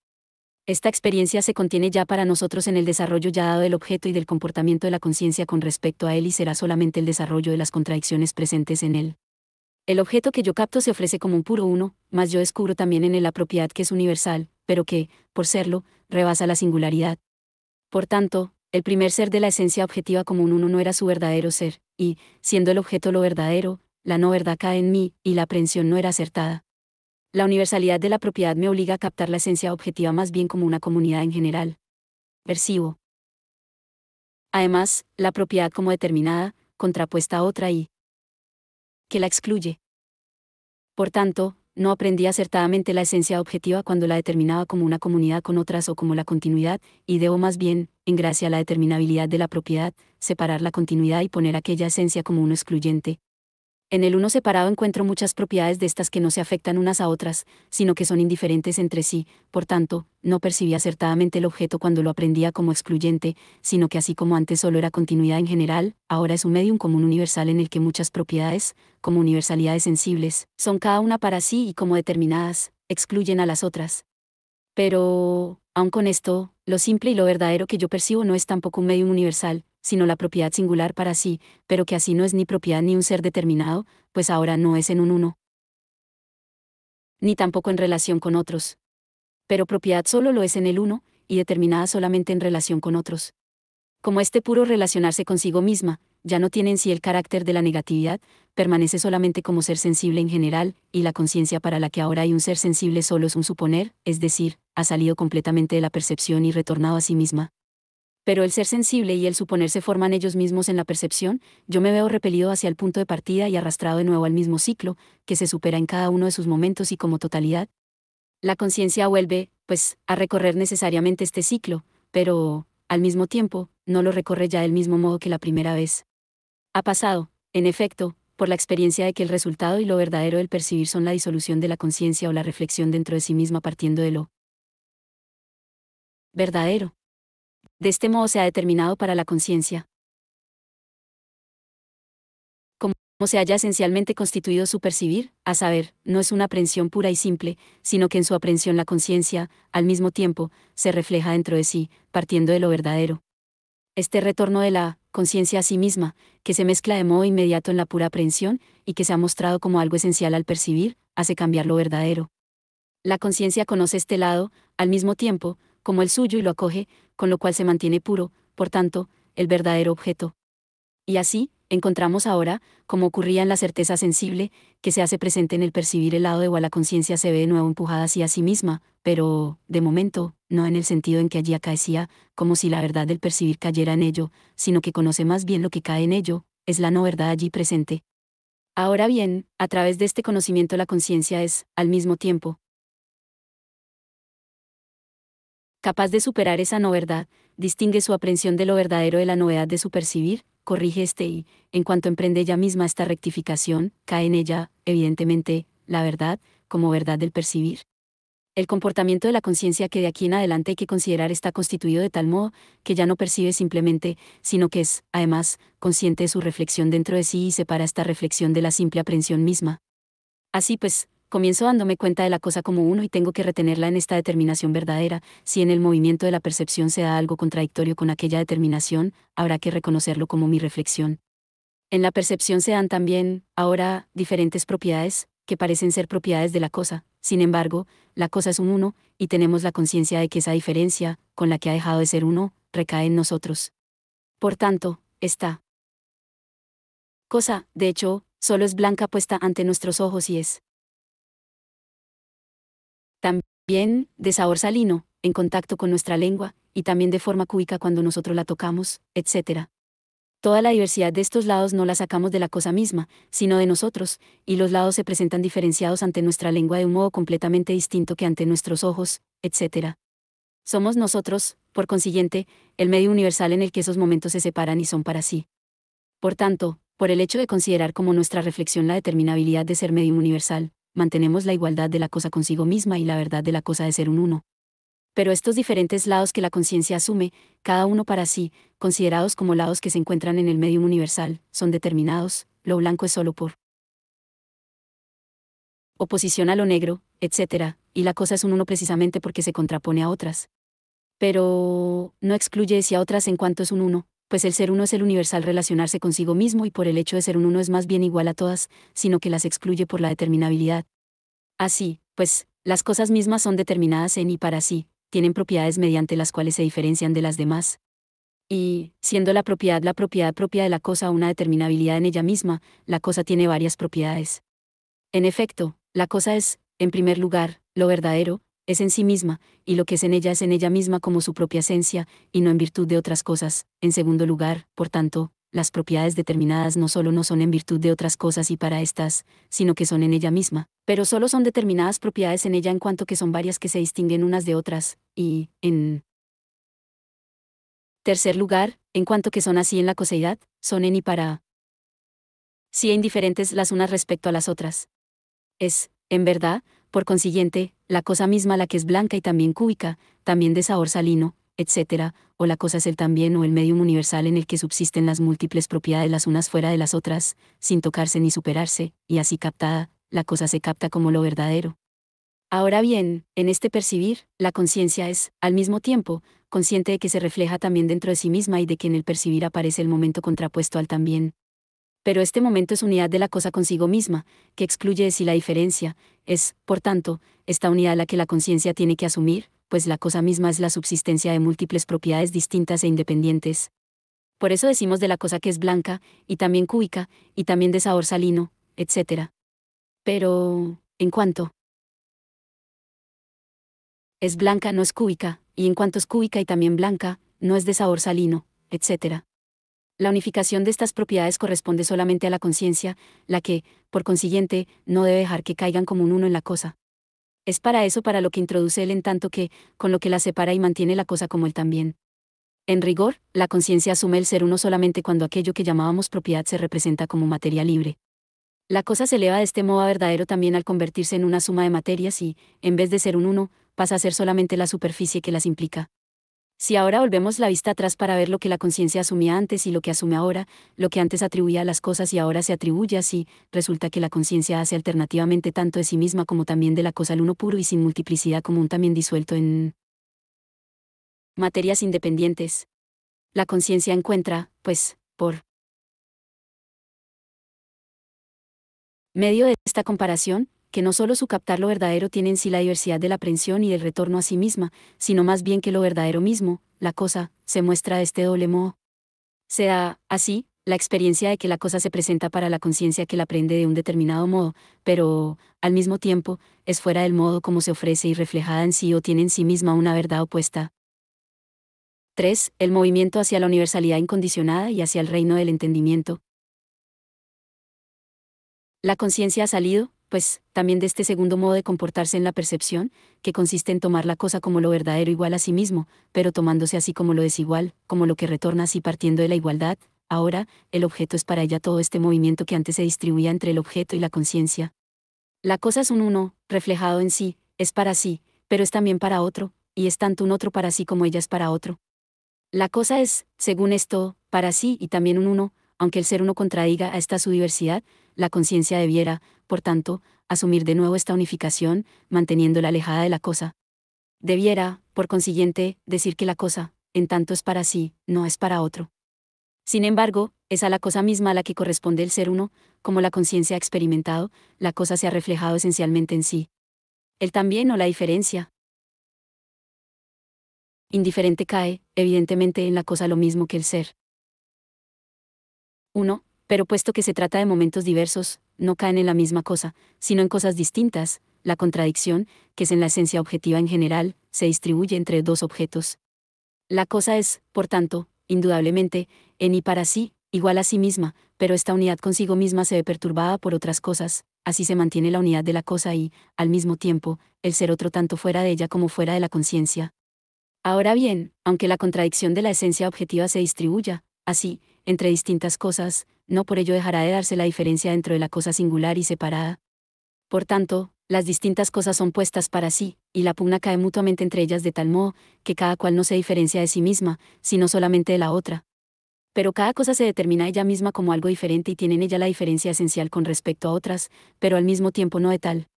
Esta experiencia se contiene ya para nosotros en el desarrollo ya dado del objeto y del comportamiento de la conciencia con respecto a él y será solamente el desarrollo de las contradicciones presentes en él. El objeto que yo capto se ofrece como un puro uno, mas yo descubro también en él la propiedad que es universal, pero que, por serlo, rebasa la singularidad. Por tanto, el primer ser de la esencia objetiva como un uno no era su verdadero ser, y, siendo el objeto lo verdadero, la no verdad cae en mí, y la aprehensión no era acertada. La universalidad de la propiedad me obliga a captar la esencia objetiva más bien como una comunidad en general. Percibo. Además, la propiedad como determinada, contrapuesta a otra y que la excluye. Por tanto, no aprendí acertadamente la esencia objetiva cuando la determinaba como una comunidad con otras o como la continuidad, y debo más bien, en gracia a la determinabilidad de la propiedad, separar la continuidad y poner aquella esencia como uno excluyente. En el uno separado encuentro muchas propiedades de estas que no se afectan unas a otras, sino que son indiferentes entre sí, por tanto, no percibí acertadamente el objeto cuando lo aprendía como excluyente, sino que así como antes solo era continuidad en general, ahora es un medium común universal en el que muchas propiedades, como universalidades sensibles, son cada una para sí y como determinadas, excluyen a las otras. Pero, aun con esto, lo simple y lo verdadero que yo percibo no es tampoco un medium universal, sino la propiedad singular para sí, pero que así no es ni propiedad ni un ser determinado, pues ahora no es en un uno, ni tampoco en relación con otros. Pero propiedad solo lo es en el uno, y determinada solamente en relación con otros. Como este puro relacionarse consigo misma, ya no tiene en sí el carácter de la negatividad, permanece solamente como ser sensible en general, y la conciencia para la que ahora hay un ser sensible solo es un suponer, es decir, ha salido completamente de la percepción y retornado a sí misma. Pero el ser sensible y el suponer se forman ellos mismos en la percepción, yo me veo repelido hacia el punto de partida y arrastrado de nuevo al mismo ciclo, que se supera en cada uno de sus momentos y como totalidad. La conciencia vuelve, pues, a recorrer necesariamente este ciclo, pero, al mismo tiempo, no lo recorre ya del mismo modo que la primera vez. Ha pasado, en efecto, por la experiencia de que el resultado y lo verdadero del percibir son la disolución de la conciencia o la reflexión dentro de sí misma partiendo de lo verdadero. De este modo se ha determinado para la conciencia, como se haya esencialmente constituido su percibir, a saber, no es una aprehensión pura y simple, sino que en su aprehensión la conciencia, al mismo tiempo, se refleja dentro de sí, partiendo de lo verdadero. Este retorno de la conciencia a sí misma, que se mezcla de modo inmediato en la pura aprehensión, y que se ha mostrado como algo esencial al percibir, hace cambiar lo verdadero. La conciencia conoce este lado, al mismo tiempo, como el suyo y lo acoge, con lo cual se mantiene puro, por tanto, el verdadero objeto. Y así, encontramos ahora, como ocurría en la certeza sensible, que se hace presente en el percibir el lado de igual la conciencia se ve de nuevo empujada hacia sí misma, pero, de momento, no en el sentido en que allí acaecía, como si la verdad del percibir cayera en ello, sino que conoce más bien lo que cae en ello, es la no verdad allí presente. Ahora bien, a través de este conocimiento la conciencia es, al mismo tiempo, capaz de superar esa no verdad, distingue su aprehensión de lo verdadero de la novedad de su percibir, corrige este y, en cuanto emprende ella misma esta rectificación, cae en ella, evidentemente, la verdad, como verdad del percibir. El comportamiento de la conciencia que de aquí en adelante hay que considerar está constituido de tal modo que ya no percibe simplemente, sino que es, además, consciente de su reflexión dentro de sí y separa esta reflexión de la simple aprehensión misma. Así pues, comienzo dándome cuenta de la cosa como uno y tengo que retenerla en esta determinación verdadera. Si en el movimiento de la percepción se da algo contradictorio con aquella determinación, habrá que reconocerlo como mi reflexión. En la percepción se dan también, ahora, diferentes propiedades, que parecen ser propiedades de la cosa. Sin embargo, la cosa es un uno, y tenemos la conciencia de que esa diferencia, con la que ha dejado de ser uno, recae en nosotros. Por tanto, esta cosa, de hecho, solo es blanca puesta ante nuestros ojos y es también de sabor salino, en contacto con nuestra lengua, y también de forma cúbica cuando nosotros la tocamos, etc. Toda la diversidad de estos lados no la sacamos de la cosa misma, sino de nosotros, y los lados se presentan diferenciados ante nuestra lengua de un modo completamente distinto que ante nuestros ojos, etc. Somos nosotros, por consiguiente, el medio universal en el que esos momentos se separan y son para sí. Por tanto, por el hecho de considerar como nuestra reflexión la determinabilidad de ser medium universal, mantenemos la igualdad de la cosa consigo misma y la verdad de la cosa de ser un uno. Pero estos diferentes lados que la conciencia asume, cada uno para sí, considerados como lados que se encuentran en el medium universal, son determinados, lo blanco es solo por oposición a lo negro, etc., y la cosa es un uno precisamente porque se contrapone a otras. Pero no excluye hacia otras en cuanto es un uno, pues el ser uno es el universal relacionarse consigo mismo y por el hecho de ser un uno es más bien igual a todas, sino que las excluye por la determinabilidad. Así, pues, las cosas mismas son determinadas en y para sí, tienen propiedades mediante las cuales se diferencian de las demás. Y, siendo la propiedad propia de la cosa una determinabilidad en ella misma, la cosa tiene varias propiedades. En efecto, la cosa es, en primer lugar, lo verdadero, es en sí misma, y lo que es en ella misma como su propia esencia, y no en virtud de otras cosas. En segundo lugar, por tanto, las propiedades determinadas no solo no son en virtud de otras cosas y para estas, sino que son en ella misma, pero solo son determinadas propiedades en ella en cuanto que son varias que se distinguen unas de otras, y, en tercer lugar, en cuanto que son así en la coseidad, son en y para sí e indiferentes las unas respecto a las otras. Es, en verdad, por consiguiente, la cosa misma la que es blanca y también cúbica, también de sabor salino, etc., o la cosa es el también o el medium universal en el que subsisten las múltiples propiedades las unas fuera de las otras, sin tocarse ni superarse, y así captada, la cosa se capta como lo verdadero. Ahora bien, en este percibir, la conciencia es, al mismo tiempo, consciente de que se refleja también dentro de sí misma y de que en el percibir aparece el momento contrapuesto al también. Pero este momento es unidad de la cosa consigo misma, que excluye de sí la diferencia, es, por tanto, esta unidad la que la conciencia tiene que asumir, pues la cosa misma es la subsistencia de múltiples propiedades distintas e independientes. Por eso decimos de la cosa que es blanca, y también cúbica, y también de sabor salino, etc. Pero, en cuanto es blanca no es cúbica, y en cuanto es cúbica y también blanca, no es de sabor salino, etc. La unificación de estas propiedades corresponde solamente a la conciencia, la que, por consiguiente, no debe dejar que caigan como un uno en la cosa. Es para eso para lo que introduce él en tanto que, con lo que la separa y mantiene la cosa como él también. En rigor, la conciencia asume el ser uno solamente cuando aquello que llamábamos propiedad se representa como materia libre. La cosa se eleva de este modo a verdadero también al convertirse en una suma de materias y, en vez de ser un uno, pasa a ser solamente la superficie que las implica. Si ahora volvemos la vista atrás para ver lo que la conciencia asumía antes y lo que asume ahora, lo que antes atribuía a las cosas y ahora se atribuye así, resulta que la conciencia hace alternativamente tanto de sí misma como también de la cosa el uno puro y sin multiplicidad como un también disuelto en materias independientes. La conciencia encuentra, pues, por medio de esta comparación, que no solo su captar lo verdadero tiene en sí la diversidad de la aprehensión y del retorno a sí misma, sino más bien que lo verdadero mismo, la cosa, se muestra de este doble modo. Se da, así, la experiencia de que la cosa se presenta para la conciencia que la aprende de un determinado modo, pero, al mismo tiempo, es fuera del modo como se ofrece y reflejada en sí o tiene en sí misma una verdad opuesta. 3. El movimiento hacia la universalidad incondicionada y hacia el reino del entendimiento. La conciencia ha salido, pues, también de este segundo modo de comportarse en la percepción, que consiste en tomar la cosa como lo verdadero igual a sí mismo, pero tomándose así como lo desigual, como lo que retorna así partiendo de la igualdad. Ahora, el objeto es para ella todo este movimiento que antes se distribuía entre el objeto y la conciencia. La cosa es un uno, reflejado en sí, es para sí, pero es también para otro, y es tanto un otro para sí como ella es para otro. La cosa es, según esto, para sí y también un uno, aunque el ser uno contradiga a esta su diversidad, la conciencia debiera, por tanto, asumir de nuevo esta unificación, manteniéndola alejada de la cosa. Debiera, por consiguiente, decir que la cosa, en tanto es para sí, no es para otro. Sin embargo, es a la cosa misma a la que corresponde el ser uno, como la conciencia ha experimentado, la cosa se ha reflejado esencialmente en sí. Él también o la diferencia indiferente cae, evidentemente, en la cosa lo mismo que el ser. 1. Pero puesto que se trata de momentos diversos, no caen en la misma cosa, sino en cosas distintas, la contradicción, que es en la esencia objetiva en general, se distribuye entre dos objetos. La cosa es, por tanto, indudablemente, en y para sí, igual a sí misma, pero esta unidad consigo misma se ve perturbada por otras cosas, así se mantiene la unidad de la cosa y, al mismo tiempo, el ser otro tanto fuera de ella como fuera de la conciencia. Ahora bien, aunque la contradicción de la esencia objetiva se distribuya, así, entre distintas cosas, no por ello dejará de darse la diferencia dentro de la cosa singular y separada. Por tanto, las distintas cosas son puestas para sí, y la pugna cae mutuamente entre ellas de tal modo, que cada cual no se diferencia de sí misma, sino solamente de la otra. Pero cada cosa se determina ella misma como algo diferente y tiene en ella la diferencia esencial con respecto a otras, pero al mismo tiempo no de tal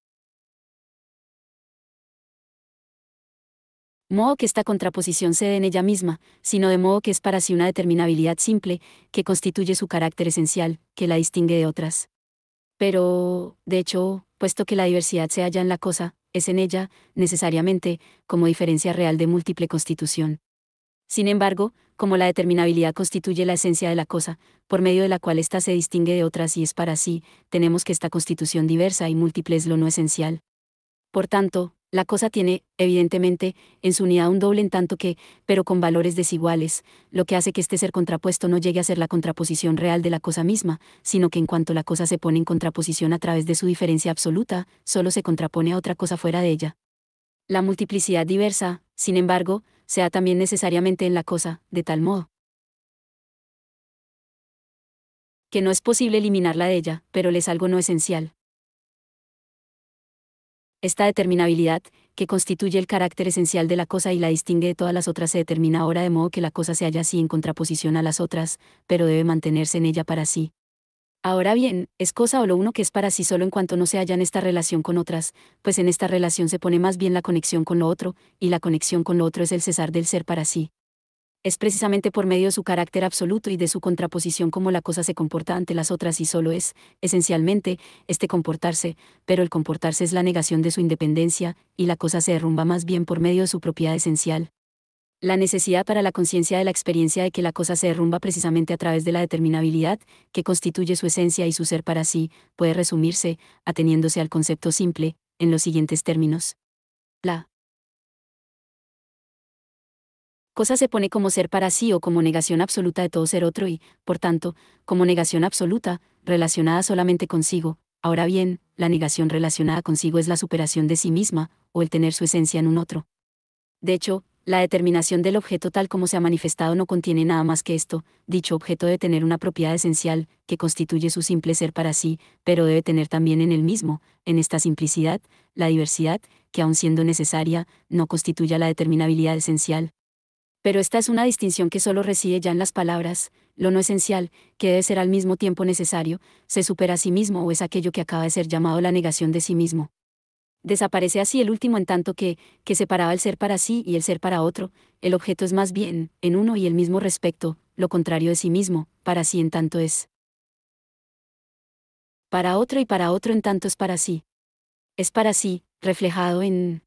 modo que esta contraposición se dé en ella misma, sino de modo que es para sí una determinabilidad simple, que constituye su carácter esencial, que la distingue de otras. Pero, de hecho, puesto que la diversidad se halla en la cosa, es en ella, necesariamente, como diferencia real de múltiple constitución. Sin embargo, como la determinabilidad constituye la esencia de la cosa, por medio de la cual ésta se distingue de otras y es para sí, tenemos que esta constitución diversa y múltiple es lo no esencial. Por tanto, la cosa tiene, evidentemente, en su unidad un doble en tanto que, pero con valores desiguales, lo que hace que este ser contrapuesto no llegue a ser la contraposición real de la cosa misma, sino que en cuanto la cosa se pone en contraposición a través de su diferencia absoluta, solo se contrapone a otra cosa fuera de ella. La multiplicidad diversa, sin embargo, se da también necesariamente en la cosa, de tal modo que no es posible eliminarla de ella, pero le es algo no esencial. Esta determinabilidad, que constituye el carácter esencial de la cosa y la distingue de todas las otras, se determina ahora de modo que la cosa se halla así en contraposición a las otras, pero debe mantenerse en ella para sí. Ahora bien, es cosa o lo uno que es para sí solo en cuanto no se halla en esta relación con otras, pues en esta relación se pone más bien la conexión con lo otro, y la conexión con lo otro es el cesar del ser para sí. Es precisamente por medio de su carácter absoluto y de su contraposición como la cosa se comporta ante las otras y solo es, esencialmente, este comportarse, pero el comportarse es la negación de su independencia, y la cosa se derrumba más bien por medio de su propiedad esencial. La necesidad para la conciencia de la experiencia de que la cosa se derrumba precisamente a través de la determinabilidad, que constituye su esencia y su ser para sí, puede resumirse, ateniéndose al concepto simple, en los siguientes términos. La cosa se pone como ser para sí o como negación absoluta de todo ser otro y, por tanto, como negación absoluta, relacionada solamente consigo. Ahora bien, la negación relacionada consigo es la superación de sí misma, o el tener su esencia en un otro. De hecho, la determinación del objeto tal como se ha manifestado no contiene nada más que esto: dicho objeto debe tener una propiedad esencial, que constituye su simple ser para sí, pero debe tener también en él mismo, en esta simplicidad, la diversidad, que aun siendo necesaria, no constituye la determinabilidad esencial. Pero esta es una distinción que solo reside ya en las palabras: lo no esencial, que debe ser al mismo tiempo necesario, se supera a sí mismo o es aquello que acaba de ser llamado la negación de sí mismo. Desaparece así el último en tanto que separaba el ser para sí y el ser para otro. El objeto es más bien, en uno y el mismo respecto, lo contrario de sí mismo, para sí en tanto es para otro y para otro en tanto es para sí. Es para sí, reflejado en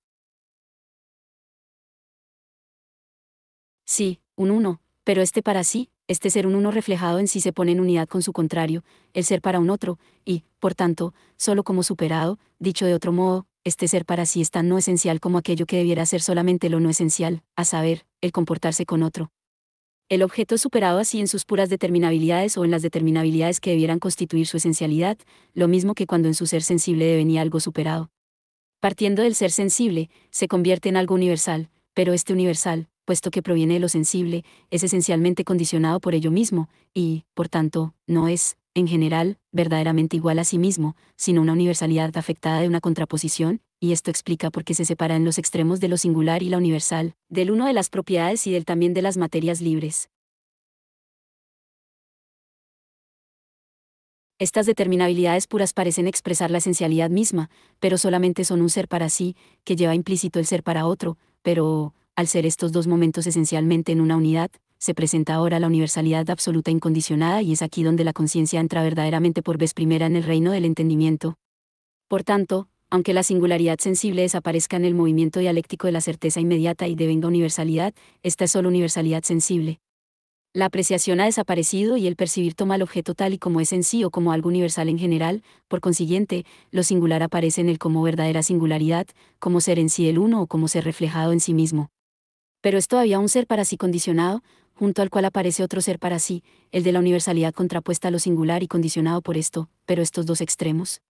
sí, un uno, pero este para sí, este ser un uno reflejado en sí se pone en unidad con su contrario, el ser para un otro, y, por tanto, solo como superado, dicho de otro modo, este ser para sí es tan no esencial como aquello que debiera ser solamente lo no esencial, a saber, el comportarse con otro. El objeto es superado así en sus puras determinabilidades o en las determinabilidades que debieran constituir su esencialidad, lo mismo que cuando en su ser sensible devenía algo superado. Partiendo del ser sensible, se convierte en algo universal, pero este universal, puesto que proviene de lo sensible, es esencialmente condicionado por ello mismo, y, por tanto, no es, en general, verdaderamente igual a sí mismo, sino una universalidad afectada de una contraposición, y esto explica por qué se separa en los extremos de lo singular y la universal, del uno de las propiedades y del también de las materias libres. Estas determinabilidades puras parecen expresar la esencialidad misma, pero solamente son un ser para sí, que lleva implícito el ser para otro, pero, al ser estos dos momentos esencialmente en una unidad, se presenta ahora la universalidad absoluta e incondicionada y es aquí donde la conciencia entra verdaderamente por vez primera en el reino del entendimiento. Por tanto, aunque la singularidad sensible desaparezca en el movimiento dialéctico de la certeza inmediata y devenga universalidad, esta es solo universalidad sensible. La apreciación ha desaparecido y el percibir toma el objeto tal y como es en sí o como algo universal en general. Por consiguiente, lo singular aparece en él como verdadera singularidad, como ser en sí el uno o como ser reflejado en sí mismo. Pero es todavía un ser para sí condicionado, junto al cual aparece otro ser para sí, el de la universalidad contrapuesta a lo singular y condicionado por esto, pero estos dos extremos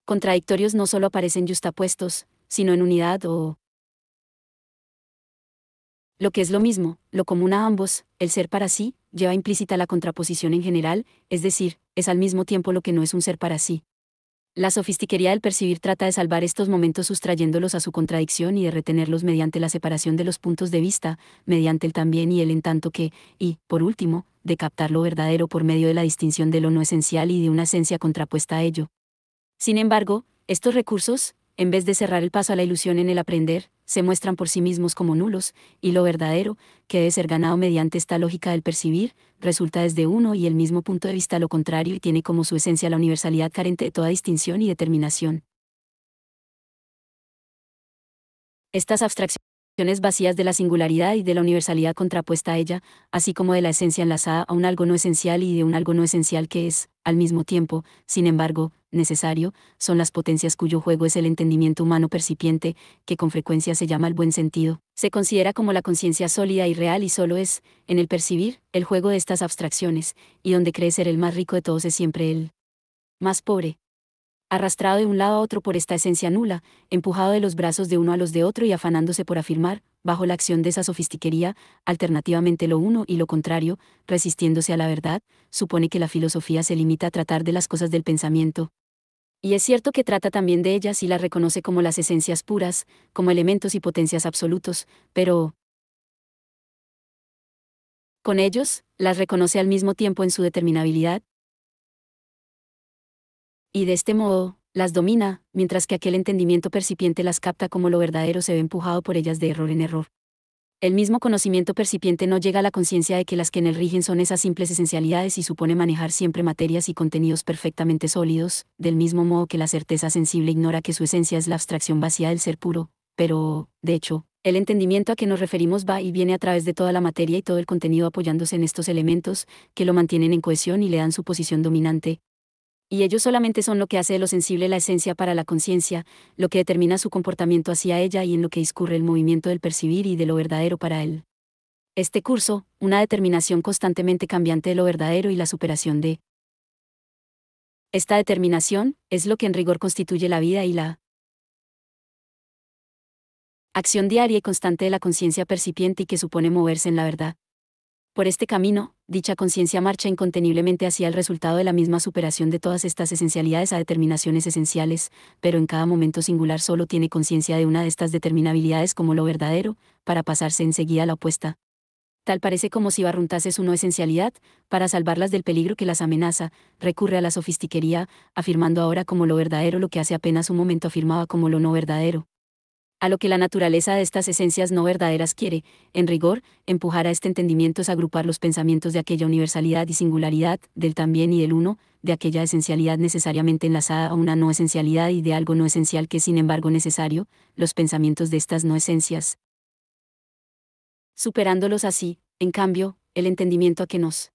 contradictorios no solo aparecen yustapuestos, sino en unidad o, lo que es lo mismo, lo común a ambos, el ser para sí, lleva implícita la contraposición en general, es decir, es al mismo tiempo lo que no es un ser para sí. La sofistiquería del percibir trata de salvar estos momentos sustrayéndolos a su contradicción y de retenerlos mediante la separación de los puntos de vista, mediante el también y el en tanto que, y, por último, de captar lo verdadero por medio de la distinción de lo no esencial y de una esencia contrapuesta a ello. Sin embargo, estos recursos, en vez de cerrar el paso a la ilusión en el aprender, se muestran por sí mismos como nulos, y lo verdadero, que debe ser ganado mediante esta lógica del percibir, resulta desde uno y el mismo punto de vista lo contrario y tiene como su esencia la universalidad carente de toda distinción y determinación. Estas abstracciones vacías de la singularidad y de la universalidad contrapuesta a ella, así como de la esencia enlazada a un algo no esencial y de un algo no esencial que es, al mismo tiempo, sin embargo, necesario, son las potencias cuyo juego es el entendimiento humano percipiente, que con frecuencia se llama el buen sentido. Se considera como la conciencia sólida y real y solo es, en el percibir, el juego de estas abstracciones, y donde cree ser el más rico de todos es siempre el más pobre, arrastrado de un lado a otro por esta esencia nula, empujado de los brazos de uno a los de otro y afanándose por afirmar, bajo la acción de esa sofistiquería, alternativamente lo uno y lo contrario, resistiéndose a la verdad, supone que la filosofía se limita a tratar de las cosas del pensamiento. Y es cierto que trata también de ellas y las reconoce como las esencias puras, como elementos y potencias absolutos, pero, con ellos, las reconoce al mismo tiempo en su determinabilidad, y de este modo, las domina, mientras que aquel entendimiento percipiente las capta como lo verdadero se ve empujado por ellas de error en error. El mismo conocimiento percipiente no llega a la conciencia de que las que en él rigen son esas simples esencialidades y supone manejar siempre materias y contenidos perfectamente sólidos, del mismo modo que la certeza sensible ignora que su esencia es la abstracción vacía del ser puro, pero, de hecho, El entendimiento a que nos referimos va y viene a través de toda la materia y todo el contenido apoyándose en estos elementos, que lo mantienen en cohesión y le dan su posición dominante. Y ellos solamente son lo que hace de lo sensible la esencia para la conciencia, lo que determina su comportamiento hacia ella y en lo que discurre el movimiento del percibir y de lo verdadero para él. Este curso, una determinación constantemente cambiante de lo verdadero y la superación de esta determinación, es lo que en rigor constituye la vida y la acción diaria y constante de la conciencia percipiente y que supone moverse en la verdad. Por este camino, dicha conciencia marcha inconteniblemente hacia el resultado de la misma superación de todas estas esencialidades a determinaciones esenciales, pero en cada momento singular solo tiene conciencia de una de estas determinabilidades como lo verdadero, para pasarse enseguida a la opuesta. Tal parece como si barruntase su no esencialidad, para salvarlas del peligro que las amenaza, recurre a la sofistiquería, afirmando ahora como lo verdadero lo que hace apenas un momento afirmaba como lo no verdadero. A lo que la naturaleza de estas esencias no verdaderas quiere, en rigor, empujar a este entendimiento es agrupar los pensamientos de aquella universalidad y singularidad, del también y del uno, de aquella esencialidad necesariamente enlazada a una no esencialidad y de algo no esencial que es sin embargo necesario, los pensamientos de estas no esencias. Superándolos así, en cambio, el entendimiento a que nos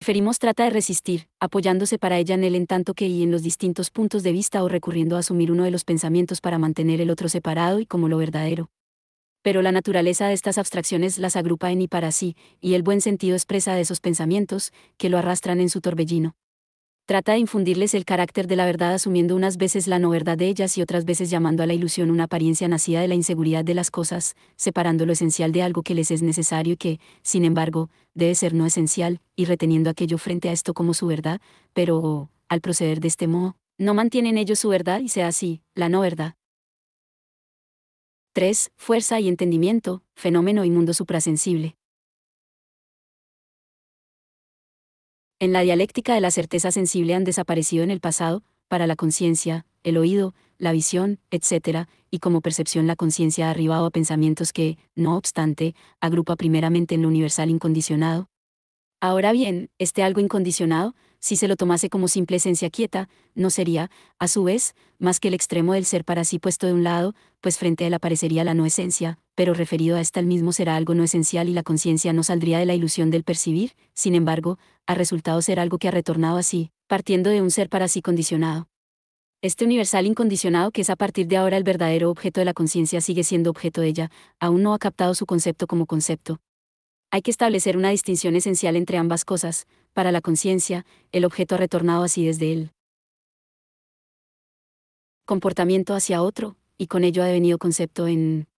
referimos trata de resistir, apoyándose para ella en él en tanto que y en los distintos puntos de vista o recurriendo a asumir uno de los pensamientos para mantener el otro separado y como lo verdadero. Pero la naturaleza de estas abstracciones las agrupa en y para sí, y el buen sentido expresa de esos pensamientos, que lo arrastran en su torbellino. Trata de infundirles el carácter de la verdad asumiendo unas veces la no verdad de ellas y otras veces llamando a la ilusión una apariencia nacida de la inseguridad de las cosas, separando lo esencial de algo que les es necesario y que, sin embargo, debe ser no esencial, y reteniendo aquello frente a esto como su verdad, pero, al proceder de este modo, no mantienen ellos su verdad y sea así, la no verdad. 3. Fuerza y entendimiento, fenómeno y mundo suprasensible. En la dialéctica de la certeza sensible han desaparecido en el pasado, para la conciencia, el oído, la visión, etc., y como percepción la conciencia ha arribado a pensamientos que, no obstante, agrupa primeramente en lo universal incondicionado. Ahora bien, este algo incondicionado, si se lo tomase como simple esencia quieta, no sería, a su vez, más que el extremo del ser para sí puesto de un lado, pues frente a él aparecería la no esencia, pero referido a esta el mismo será algo no esencial y la conciencia no saldría de la ilusión del percibir, sin embargo, ha resultado ser algo que ha retornado así, partiendo de un ser para sí condicionado. Este universal incondicionado que es a partir de ahora el verdadero objeto de la conciencia sigue siendo objeto de ella, aún no ha captado su concepto como concepto. Hay que establecer una distinción esencial entre ambas cosas. Para la conciencia, el objeto ha retornado así desde el comportamiento hacia otro, y con ello ha devenido concepto en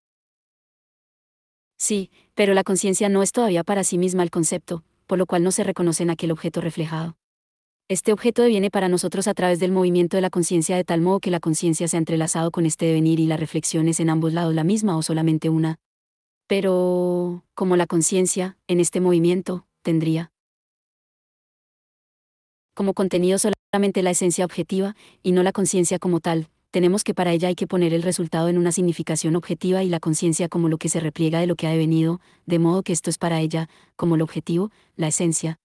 sí, pero la conciencia no es todavía para sí misma el concepto, por lo cual no se reconoce en aquel objeto reflejado. Este objeto deviene para nosotros a través del movimiento de la conciencia de tal modo que la conciencia se ha entrelazado con este devenir y la reflexión es en ambos lados la misma o solamente una. Pero, como la conciencia, en este movimiento, tendría como contenido solamente la esencia objetiva, y no la conciencia como tal, tenemos que para ella hay que poner el resultado en una significación objetiva y la conciencia como lo que se repliega de lo que ha devenido, de modo que esto es para ella, como el objetivo, la esencia.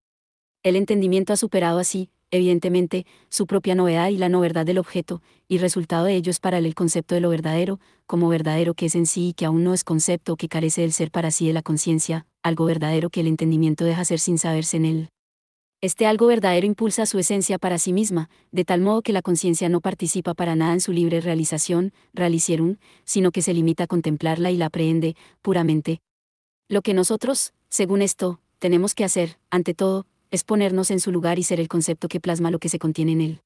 El entendimiento ha superado así, evidentemente, su propia novedad y la no verdad del objeto, y resultado de ello es para él el concepto de lo verdadero, como verdadero que es en sí y que aún no es concepto o que carece del ser para sí de la conciencia, algo verdadero que el entendimiento deja ser sin saberse en él. Este algo verdadero impulsa su esencia para sí misma, de tal modo que la conciencia no participa para nada en su libre realización, realisierung, sino que se limita a contemplarla y la aprehende, puramente. Lo que nosotros, según esto, tenemos que hacer, ante todo, es ponernos en su lugar y ser el concepto que plasma lo que se contiene en él.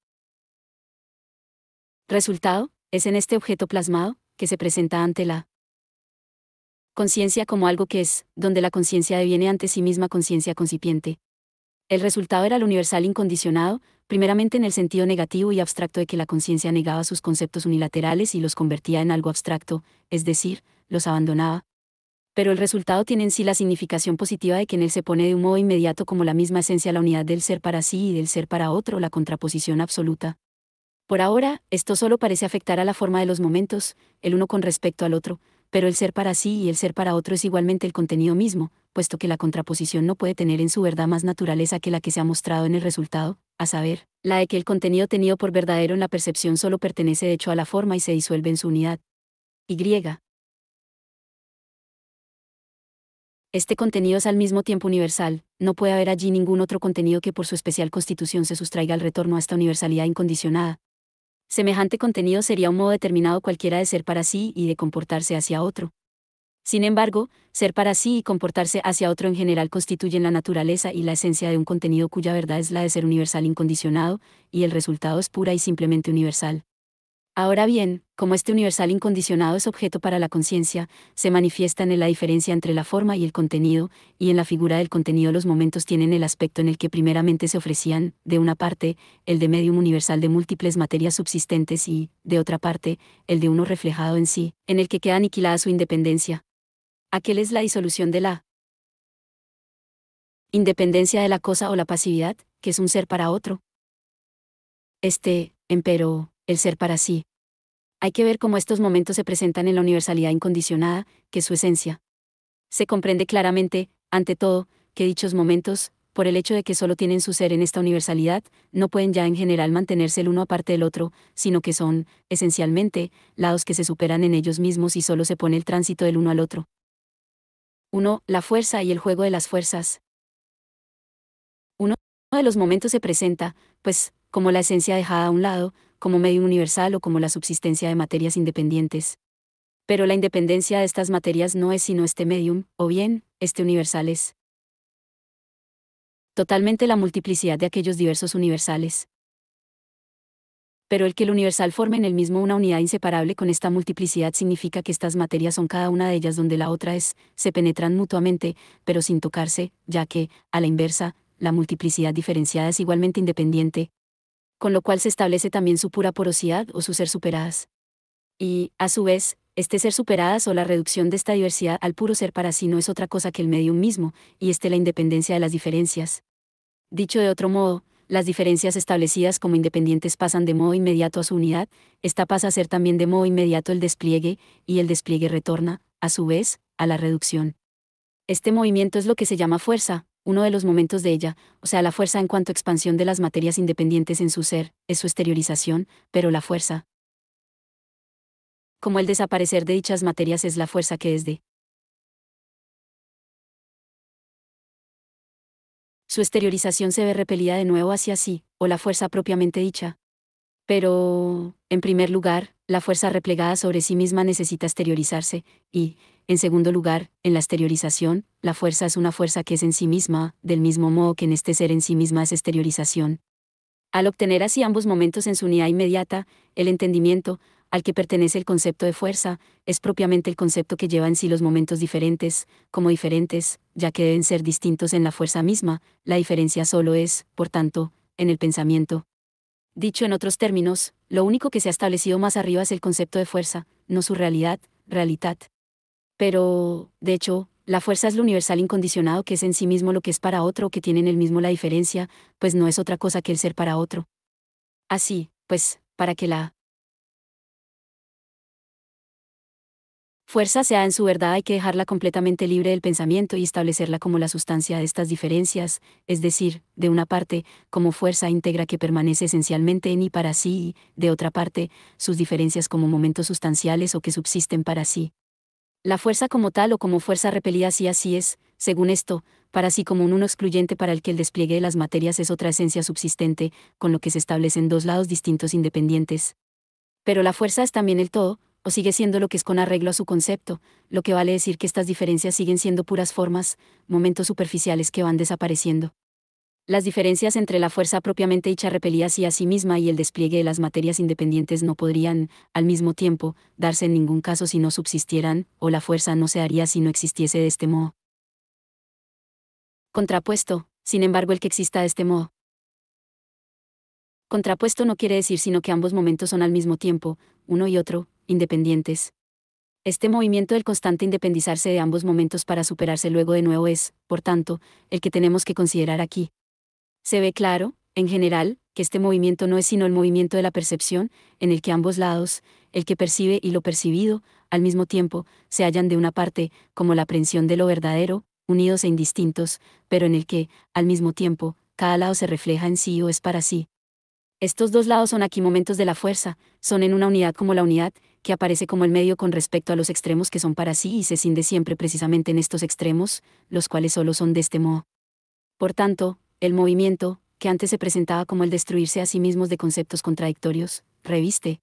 Resultado, es en este objeto plasmado, que se presenta ante la conciencia como algo que es, donde la conciencia deviene ante sí misma conciencia concipiente. El resultado era el universal incondicionado, primeramente en el sentido negativo y abstracto de que la conciencia negaba sus conceptos unilaterales y los convertía en algo abstracto, es decir, los abandonaba. Pero el resultado tiene en sí la significación positiva de que en él se pone de un modo inmediato como la misma esencia la unidad del ser para sí y del ser para otro, la contraposición absoluta. Por ahora, esto solo parece afectar a la forma de los momentos, el uno con respecto al otro, pero el ser para sí y el ser para otro es igualmente el contenido mismo, puesto que la contraposición no puede tener en su verdad más naturaleza que la que se ha mostrado en el resultado, a saber, la de que el contenido tenido por verdadero en la percepción solo pertenece de hecho a la forma y se disuelve en su unidad. Y. Este contenido es al mismo tiempo universal, no puede haber allí ningún otro contenido que por su especial constitución se sustraiga al retorno a esta universalidad incondicionada. Semejante contenido sería un modo determinado cualquiera de ser para sí y de comportarse hacia otro. Sin embargo, ser para sí y comportarse hacia otro en general constituyen la naturaleza y la esencia de un contenido cuya verdad es la de ser universal incondicionado, y el resultado es pura y simplemente universal. Ahora bien, como este universal incondicionado es objeto para la conciencia, se manifiestan en la diferencia entre la forma y el contenido, y en la figura del contenido los momentos tienen el aspecto en el que primeramente se ofrecían, de una parte, el de medium universal de múltiples materias subsistentes y, de otra parte, el de uno reflejado en sí, en el que queda aniquilada su independencia. Aquel es la disolución de la independencia de la cosa o la pasividad, que es un ser para otro. Empero, el ser para sí. Hay que ver cómo estos momentos se presentan en la universalidad incondicionada, que es su esencia. Se comprende claramente, ante todo, que dichos momentos, por el hecho de que solo tienen su ser en esta universalidad, no pueden ya en general mantenerse el uno aparte del otro, sino que son, esencialmente, lados que se superan en ellos mismos y solo se pone el tránsito del uno al otro. 1. La fuerza y el juego de las fuerzas. Uno de los momentos se presenta, pues, como la esencia dejada a un lado, como medio universal o como la subsistencia de materias independientes. Pero la independencia de estas materias no es sino este medium, o bien, este universal es totalmente la multiplicidad de aquellos diversos universales. Pero el que el universal forme en el mismo una unidad inseparable con esta multiplicidad significa que estas materias son cada una de ellas donde la otra es, se penetran mutuamente, pero sin tocarse, ya que, a la inversa, la multiplicidad diferenciada es igualmente independiente, con lo cual se establece también su pura porosidad o su ser superadas. Y, a su vez, este ser superadas o la reducción de esta diversidad al puro ser para sí no es otra cosa que el medium mismo, y la independencia de las diferencias. Dicho de otro modo, las diferencias establecidas como independientes pasan de modo inmediato a su unidad, esta pasa a ser también de modo inmediato el despliegue, y el despliegue retorna, a su vez, a la reducción. Este movimiento es lo que se llama fuerza, uno de los momentos de ella, o sea, la fuerza en cuanto a expansión de las materias independientes en su ser, es su exteriorización, pero la fuerza, como el desaparecer de dichas materias es la fuerza que desde su exteriorización se ve repelida de nuevo hacia sí, o la fuerza propiamente dicha. Pero, en primer lugar, la fuerza replegada sobre sí misma necesita exteriorizarse, y, en segundo lugar, en la exteriorización, la fuerza es una fuerza que es en sí misma, del mismo modo que en este ser en sí misma es exteriorización. Al obtener así ambos momentos en su unidad inmediata, el entendimiento, al que pertenece el concepto de fuerza, es propiamente el concepto que lleva en sí los momentos diferentes, como diferentes, ya que deben ser distintos en la fuerza misma, la diferencia solo es, por tanto, en el pensamiento. Dicho en otros términos, lo único que se ha establecido más arriba es el concepto de fuerza, no su realidad, realitat. Pero, de hecho, la fuerza es lo universal incondicionado que es en sí mismo lo que es para otro o que tiene en el mismo la diferencia, pues no es otra cosa que el ser para otro. Así, pues, para que la fuerza sea en su verdad hay que dejarla completamente libre del pensamiento y establecerla como la sustancia de estas diferencias, es decir, de una parte, como fuerza íntegra que permanece esencialmente en y para sí, y, de otra parte, sus diferencias como momentos sustanciales o que subsisten para sí. La fuerza como tal o como fuerza repelida sí así es, según esto, para sí como un uno excluyente para el que el despliegue de las materias es otra esencia subsistente, con lo que se establecen dos lados distintos independientes. Pero la fuerza es también el todo, o sigue siendo lo que es con arreglo a su concepto, lo que vale decir que estas diferencias siguen siendo puras formas, momentos superficiales que van desapareciendo. Las diferencias entre la fuerza propiamente dicha repelida sí a sí misma y el despliegue de las materias independientes no podrían, al mismo tiempo, darse en ningún caso si no subsistieran, o la fuerza no se haría si no existiese de este modo. Contrapuesto, sin embargo, el que exista de este modo. Contrapuesto no quiere decir sino que ambos momentos son al mismo tiempo, uno y otro, independientes. Este movimiento del constante independizarse de ambos momentos para superarse luego de nuevo es, por tanto, el que tenemos que considerar aquí. Se ve claro, en general, que este movimiento no es sino el movimiento de la percepción, en el que ambos lados, el que percibe y lo percibido, al mismo tiempo, se hallan de una parte, como la aprehensión de lo verdadero, unidos e indistintos, pero en el que, al mismo tiempo, cada lado se refleja en sí o es para sí. Estos dos lados son aquí momentos de la fuerza, son en una unidad como la unidad, que aparece como el medio con respecto a los extremos que son para sí y se cinde siempre precisamente en estos extremos, los cuales solo son de este modo. Por tanto, el movimiento, que antes se presentaba como el destruirse a sí mismos de conceptos contradictorios, reviste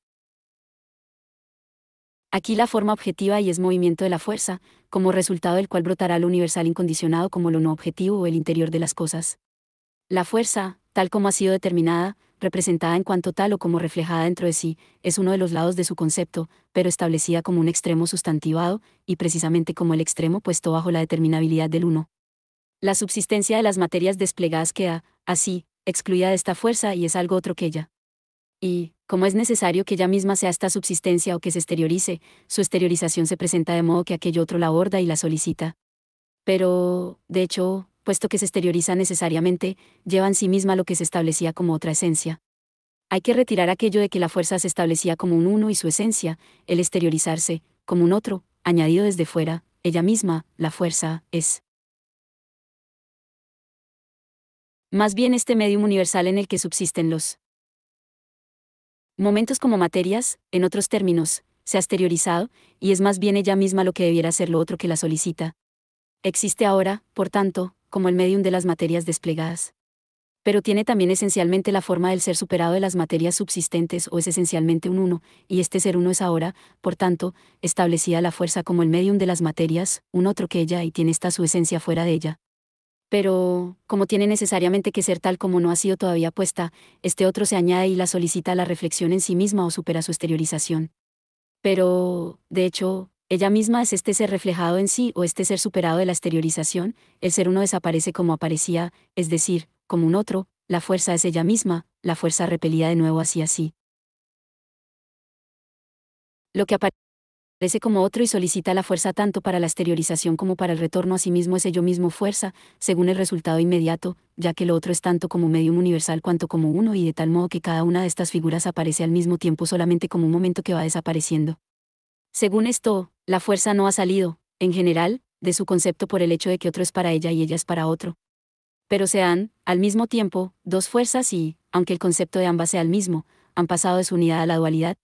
aquí la forma objetiva y es movimiento de la fuerza, como resultado del cual brotará lo universal incondicionado como lo no objetivo o el interior de las cosas. La fuerza, tal como ha sido determinada, representada en cuanto tal o como reflejada dentro de sí, es uno de los lados de su concepto, pero establecida como un extremo sustantivado, y precisamente como el extremo puesto bajo la determinabilidad del uno. La subsistencia de las materias desplegadas queda, así, excluida de esta fuerza y es algo otro que ella. Y, como es necesario que ella misma sea esta subsistencia o que se exteriorice, su exteriorización se presenta de modo que aquello otro la aborda y la solicita. Pero, de hecho, puesto que se exterioriza necesariamente, lleva en sí misma lo que se establecía como otra esencia. Hay que retirar aquello de que la fuerza se establecía como un uno y su esencia, el exteriorizarse, como un otro, añadido desde fuera, ella misma, la fuerza, es. Más bien este medium universal en el que subsisten los momentos como materias, en otros términos, se ha exteriorizado, y es más bien ella misma lo que debiera ser lo otro que la solicita. Existe ahora, por tanto, como el medium de las materias desplegadas. Pero tiene también esencialmente la forma del ser superado de las materias subsistentes o es esencialmente un uno, y este ser uno es ahora, por tanto, establecida la fuerza como el medium de las materias, un otro que ella y tiene esta su esencia fuera de ella. Pero, como tiene necesariamente que ser tal como no ha sido todavía puesta, este otro se añade y la solicita a la reflexión en sí misma o supera su exteriorización. Pero, de hecho, ella misma es este ser reflejado en sí o este ser superado de la exteriorización, el ser uno desaparece como aparecía, es decir, como un otro, la fuerza es ella misma, la fuerza repelida de nuevo así así. Lo que aparece como otro y solicita la fuerza tanto para la exteriorización como para el retorno a sí mismo es ello mismo fuerza, según el resultado inmediato, ya que lo otro es tanto como medium universal cuanto como uno y de tal modo que cada una de estas figuras aparece al mismo tiempo solamente como un momento que va desapareciendo. Según esto, la fuerza no ha salido, en general, de su concepto por el hecho de que otro es para ella y ella es para otro. Pero se han, al mismo tiempo, dos fuerzas y, aunque el concepto de ambas sea el mismo, han pasado de su unidad a la dualidad.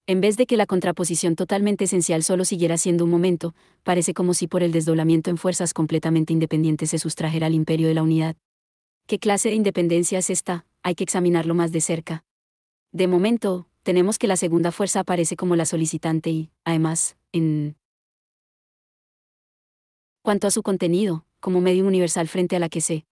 En vez de que la contraposición totalmente esencial solo siguiera siendo un momento, parece como si por el desdoblamiento en fuerzas completamente independientes se sustrajera al imperio de la unidad. ¿Qué clase de independencia es esta? Hay que examinarlo más de cerca. De momento, tenemos que la segunda fuerza aparece como la solicitante y, además, en cuanto a su contenido, como medium universal frente a la que se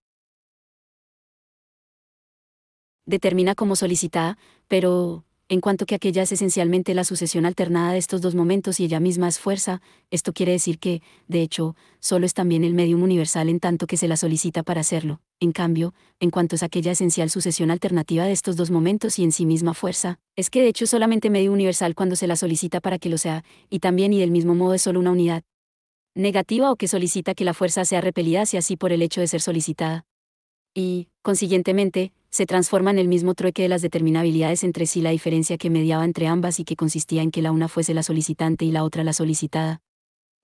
determina como solicitada, pero, en cuanto que aquella es esencialmente la sucesión alternada de estos dos momentos y ella misma es fuerza, esto quiere decir que, de hecho, solo es también el medium universal en tanto que se la solicita para hacerlo. En cambio, en cuanto es aquella esencial sucesión alternativa de estos dos momentos y en sí misma fuerza, es que de hecho es solamente medio universal cuando se la solicita para que lo sea, y también y del mismo modo es solo una unidad negativa o que solicita que la fuerza sea repelida hacia sí por el hecho de ser solicitada. Y, consiguientemente, se transforma en el mismo trueque de las determinabilidades entre sí la diferencia que mediaba entre ambas y que consistía en que la una fuese la solicitante y la otra la solicitada.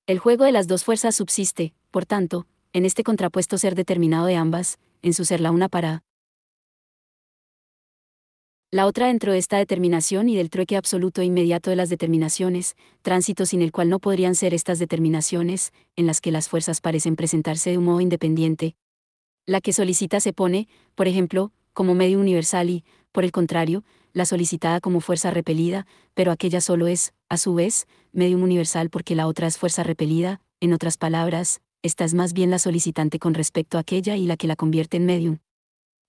El juego de las dos fuerzas subsiste, por tanto, en este contrapuesto ser determinado de ambas, en su ser la una para la otra dentro de esta determinación y del trueque absoluto e inmediato de las determinaciones, tránsito sin el cual no podrían ser estas determinaciones, en las que las fuerzas parecen presentarse de un modo independiente. La que solicita se pone, por ejemplo, como medio universal y, por el contrario, la solicitada como fuerza repelida, pero aquella solo es, a su vez, medium universal porque la otra es fuerza repelida, en otras palabras, esta es más bien la solicitante con respecto a aquella y la que la convierte en medium.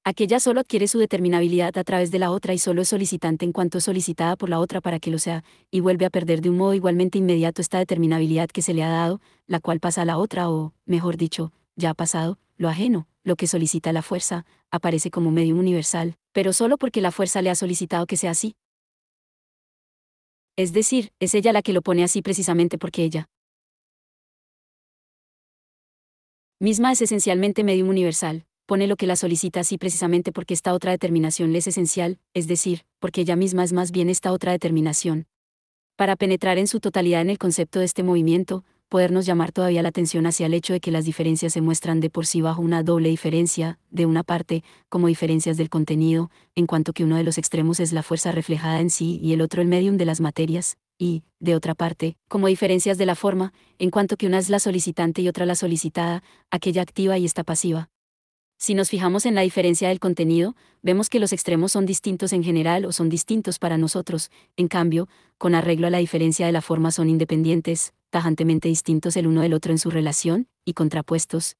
Aquella solo adquiere su determinabilidad a través de la otra y solo es solicitante en cuanto es solicitada por la otra para que lo sea, y vuelve a perder de un modo igualmente inmediato esta determinabilidad que se le ha dado, la cual pasa a la otra o, mejor dicho, ya ha pasado, lo ajeno, lo que solicita la fuerza, aparece como medium universal, pero solo porque la fuerza le ha solicitado que sea así. Es decir, es ella la que lo pone así precisamente porque ella misma es esencialmente medium universal, pone lo que la solicita así precisamente porque esta otra determinación le es esencial, es decir, porque ella misma es más bien esta otra determinación. Para penetrar en su totalidad en el concepto de este movimiento, podernos llamar todavía la atención hacia el hecho de que las diferencias se muestran de por sí bajo una doble diferencia, de una parte, como diferencias del contenido, en cuanto que uno de los extremos es la fuerza reflejada en sí y el otro el medium de las materias, y, de otra parte, como diferencias de la forma, en cuanto que una es la solicitante y otra la solicitada, aquella activa y esta pasiva. Si nos fijamos en la diferencia del contenido, vemos que los extremos son distintos en general o son distintos para nosotros, en cambio, con arreglo a la diferencia de la forma son independientes, tajantemente distintos el uno del otro en su relación, y contrapuestos.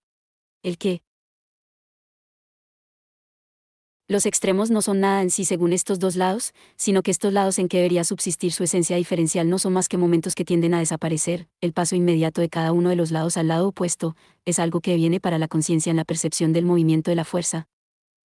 El que los extremos no son nada en sí según estos dos lados, sino que estos lados en que debería subsistir su esencia diferencial no son más que momentos que tienden a desaparecer. El paso inmediato de cada uno de los lados al lado opuesto es algo que viene para la conciencia en la percepción del movimiento de la fuerza.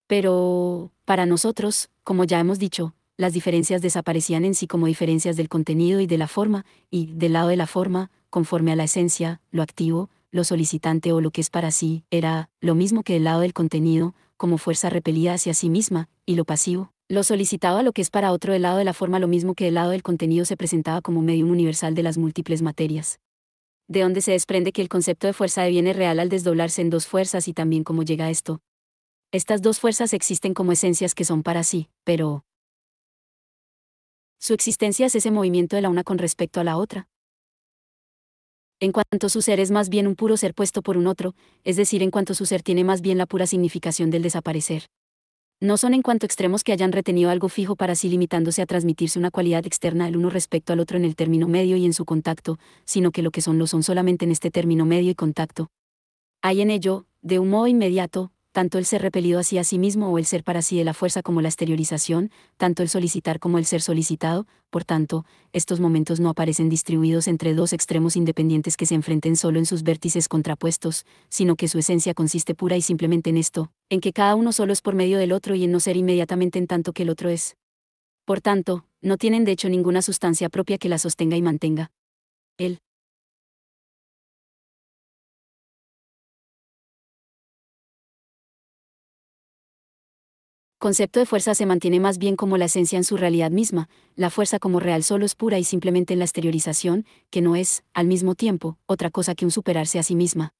Pero, para nosotros, como ya hemos dicho, las diferencias desaparecían en sí como diferencias del contenido y de la forma, y, del lado de la forma, conforme a la esencia, lo activo, lo solicitante o lo que es para sí, era lo mismo que del lado del contenido, como fuerza repelida hacia sí misma, y lo pasivo, lo solicitado a lo que es para otro del lado de la forma lo mismo que del lado del contenido se presentaba como medium universal de las múltiples materias. De donde se desprende que el concepto de fuerza deviene real al desdoblarse en dos fuerzas y también cómo llega a esto. Estas dos fuerzas existen como esencias que son para sí, pero su existencia es ese movimiento de la una con respecto a la otra. En cuanto su ser es más bien un puro ser puesto por un otro, es decir, en cuanto su ser tiene más bien la pura significación del desaparecer. No son en cuanto extremos que hayan retenido algo fijo para sí limitándose a transmitirse una cualidad externa del uno respecto al otro en el término medio y en su contacto, sino que lo que son lo son solamente en este término medio y contacto. Hay en ello, de un modo inmediato, tanto el ser repelido hacia sí mismo o el ser para sí de la fuerza como la exteriorización, tanto el solicitar como el ser solicitado, por tanto, estos momentos no aparecen distribuidos entre dos extremos independientes que se enfrenten solo en sus vértices contrapuestos, sino que su esencia consiste pura y simplemente en esto, en que cada uno solo es por medio del otro y en no ser inmediatamente en tanto que el otro es. Por tanto, no tienen de hecho ninguna sustancia propia que la sostenga y mantenga. El concepto de fuerza se mantiene más bien como la esencia en su realidad misma, la fuerza como real solo es pura y simplemente en la exteriorización, que no es, al mismo tiempo, otra cosa que un superarse a sí misma.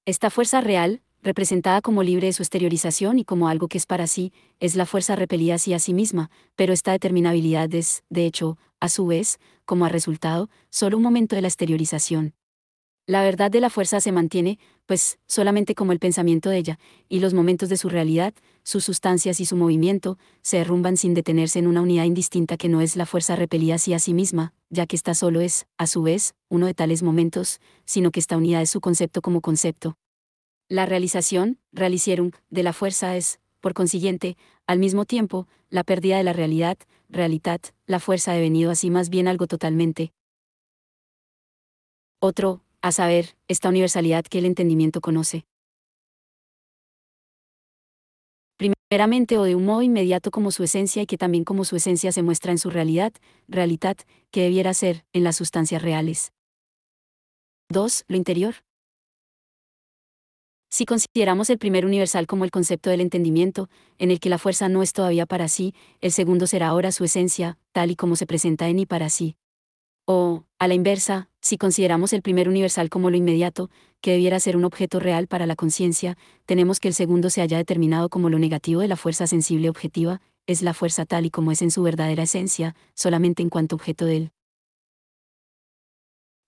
Esta fuerza real, representada como libre de su exteriorización y como algo que es para sí, es la fuerza repelida hacia sí misma, pero esta determinabilidad es, de hecho, a su vez, como a resultado, solo un momento de la exteriorización. La verdad de la fuerza se mantiene, pues, solamente como el pensamiento de ella, y los momentos de su realidad, sus sustancias y su movimiento, se derrumban sin detenerse en una unidad indistinta que no es la fuerza repelida hacia sí misma, ya que ésta solo es, a su vez, uno de tales momentos, sino que esta unidad es su concepto como concepto. La realización, realicierum, de la fuerza es, por consiguiente, al mismo tiempo, la pérdida de la realidad, realitat, la fuerza ha devenido así más bien algo totalmente otro, a saber, esta universalidad que el entendimiento conoce. Primeramente o de un modo inmediato como su esencia y que también como su esencia se muestra en su realidad, realitat, que debiera ser, en las sustancias reales. 2. Lo interior. Si consideramos el primer universal como el concepto del entendimiento, en el que la fuerza no es todavía para sí, el segundo será ahora su esencia, tal y como se presenta en y para sí. O, a la inversa, si consideramos el primer universal como lo inmediato, que debiera ser un objeto real para la conciencia, tenemos que el segundo se haya determinado como lo negativo de la fuerza sensible objetiva, es la fuerza tal y como es en su verdadera esencia, solamente en cuanto objeto del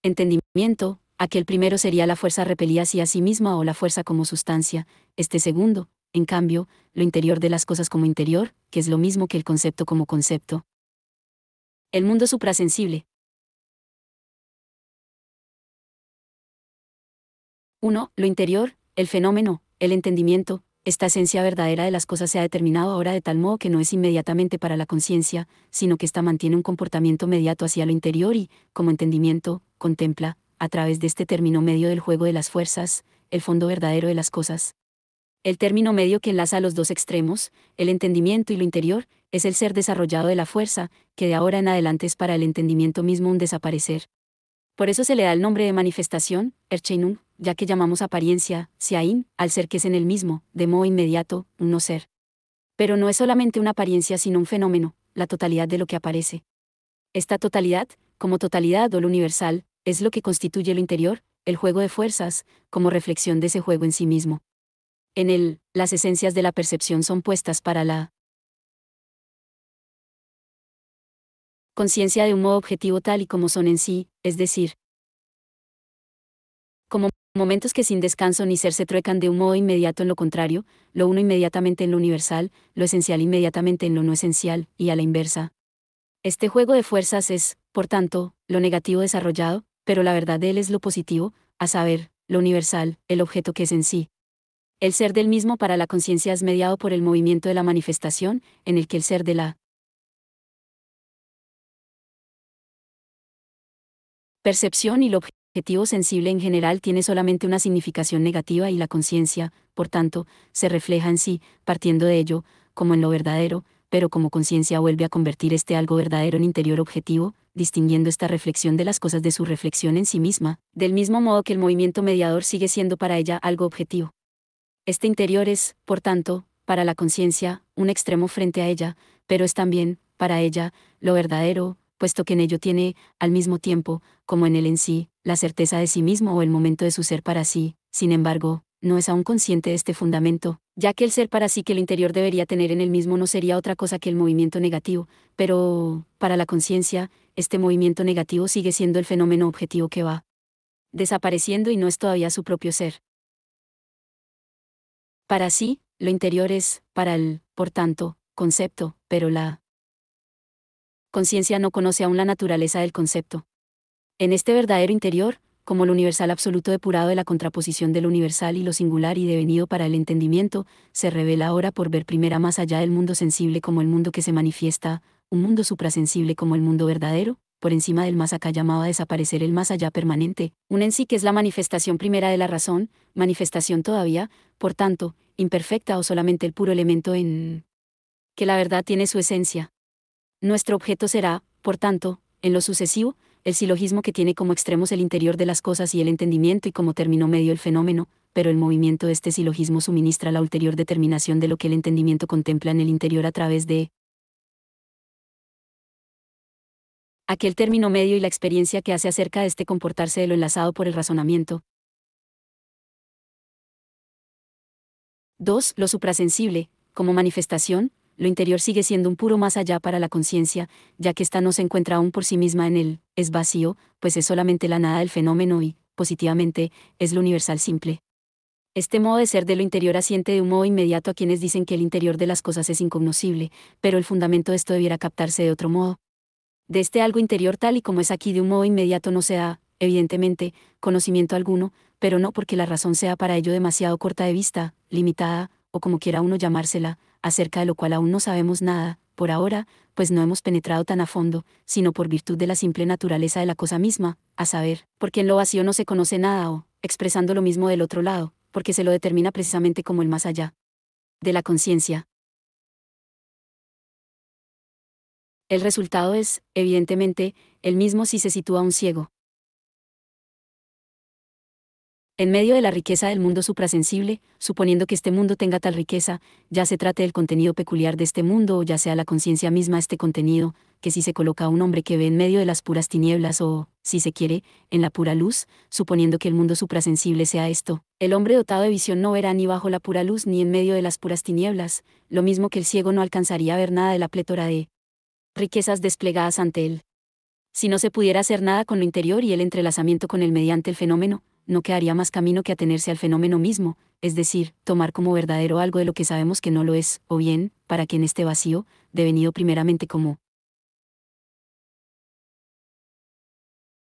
entendimiento, aquel primero sería la fuerza repelida hacia sí misma o la fuerza como sustancia, este segundo, en cambio, lo interior de las cosas como interior, que es lo mismo que el concepto como concepto. El mundo suprasensible. 1. Lo interior, el fenómeno, el entendimiento, esta esencia verdadera de las cosas se ha determinado ahora de tal modo que no es inmediatamente para la conciencia, sino que ésta mantiene un comportamiento mediato hacia lo interior y, como entendimiento, contempla, a través de este término medio del juego de las fuerzas, el fondo verdadero de las cosas. El término medio que enlaza los dos extremos, el entendimiento y lo interior, es el ser desarrollado de la fuerza, que de ahora en adelante es para el entendimiento mismo un desaparecer. Por eso se le da el nombre de manifestación, Erscheinung, ya que llamamos apariencia, Siain, al ser que es en el mismo, de modo inmediato, un no ser. Pero no es solamente una apariencia sino un fenómeno, la totalidad de lo que aparece. Esta totalidad, como totalidad o lo universal, es lo que constituye lo interior, el juego de fuerzas, como reflexión de ese juego en sí mismo. En él, las esencias de la percepción son puestas para la conciencia de un modo objetivo tal y como son en sí, es decir, como momentos que sin descanso ni ser se truecan de un modo inmediato en lo contrario, lo uno inmediatamente en lo universal, lo esencial inmediatamente en lo no esencial, y a la inversa. Este juego de fuerzas es, por tanto, lo negativo desarrollado, pero la verdad de él es lo positivo, a saber, lo universal, el objeto que es en sí. El ser del mismo para la conciencia es mediado por el movimiento de la manifestación, en el que el ser de la percepción y lo objetivo sensible en general tiene solamente una significación negativa y la conciencia, por tanto, se refleja en sí, partiendo de ello, como en lo verdadero, pero como conciencia vuelve a convertir este algo verdadero en interior objetivo, distinguiendo esta reflexión de las cosas de su reflexión en sí misma, del mismo modo que el movimiento mediador sigue siendo para ella algo objetivo. Este interior es, por tanto, para la conciencia, un extremo frente a ella, pero es también, para ella, lo verdadero, puesto que en ello tiene, al mismo tiempo, como en él en sí, la certeza de sí mismo o el momento de su ser para sí. Sin embargo, no es aún consciente de este fundamento, ya que el ser para sí que el interior debería tener en él mismo no sería otra cosa que el movimiento negativo, pero, para la conciencia, este movimiento negativo sigue siendo el fenómeno objetivo que va desapareciendo y no es todavía su propio ser. Para sí, lo interior es, para el, por tanto, concepto, pero la conciencia no conoce aún la naturaleza del concepto. En este verdadero interior, como lo universal absoluto depurado de la contraposición de lo universal y lo singular y devenido para el entendimiento, se revela ahora por ver primera más allá del mundo sensible como el mundo que se manifiesta, un mundo suprasensible como el mundo verdadero, por encima del más acá llamado a desaparecer el más allá permanente, un en sí que es la manifestación primera de la razón, manifestación todavía, por tanto, imperfecta o solamente el puro elemento en que la verdad tiene su esencia. Nuestro objeto será, por tanto, en lo sucesivo, el silogismo que tiene como extremos el interior de las cosas y el entendimiento y como término medio el fenómeno, pero el movimiento de este silogismo suministra la ulterior determinación de lo que el entendimiento contempla en el interior a través de aquel término medio y la experiencia que hace acerca de este comportarse de lo enlazado por el razonamiento. 2. Lo suprasensible, como manifestación, lo interior sigue siendo un puro más allá para la conciencia, ya que ésta no se encuentra aún por sí misma en él, es vacío, pues es solamente la nada del fenómeno y, positivamente, es lo universal simple. Este modo de ser de lo interior asiente de un modo inmediato a quienes dicen que el interior de las cosas es incognoscible, pero el fundamento de esto debiera captarse de otro modo. De este algo interior tal y como es aquí de un modo inmediato no se da, evidentemente, conocimiento alguno, pero no porque la razón sea para ello demasiado corta de vista, limitada, o como quiera uno llamársela, acerca de lo cual aún no sabemos nada, por ahora, pues no hemos penetrado tan a fondo, sino por virtud de la simple naturaleza de la cosa misma, a saber, porque en lo vacío no se conoce nada o, expresando lo mismo del otro lado, porque se lo determina precisamente como el más allá de la conciencia. El resultado es, evidentemente, el mismo si se sitúa un ciego en medio de la riqueza del mundo suprasensible, suponiendo que este mundo tenga tal riqueza, ya se trate del contenido peculiar de este mundo o ya sea la conciencia misma este contenido, que si se coloca a un hombre que ve en medio de las puras tinieblas o, si se quiere, en la pura luz, suponiendo que el mundo suprasensible sea esto, el hombre dotado de visión no verá ni bajo la pura luz ni en medio de las puras tinieblas, lo mismo que el ciego no alcanzaría a ver nada de la plétora de riquezas desplegadas ante él. Si no se pudiera hacer nada con lo interior y el entrelazamiento con él mediante el fenómeno, no quedaría más camino que atenerse al fenómeno mismo, es decir, tomar como verdadero algo de lo que sabemos que no lo es, o bien, para que en este vacío, devenido primeramente como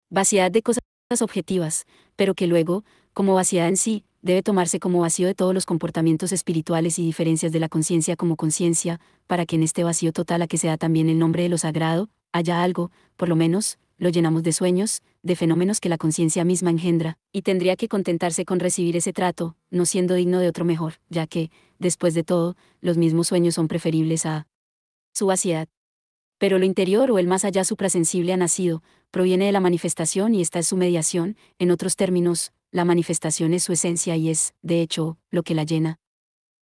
vaciedad de cosas objetivas, pero que luego, como vaciedad en sí, debe tomarse como vacío de todos los comportamientos espirituales y diferencias de la conciencia como conciencia, para que en este vacío total a que se da también el nombre de lo sagrado, haya algo, por lo menos, lo llenamos de sueños, de fenómenos que la conciencia misma engendra, y tendría que contentarse con recibir ese trato, no siendo digno de otro mejor, ya que, después de todo, los mismos sueños son preferibles a su vaciedad. Pero lo interior o el más allá suprasensible ha nacido, proviene de la manifestación y esta es su mediación, en otros términos, la manifestación es su esencia y es, de hecho, lo que la llena.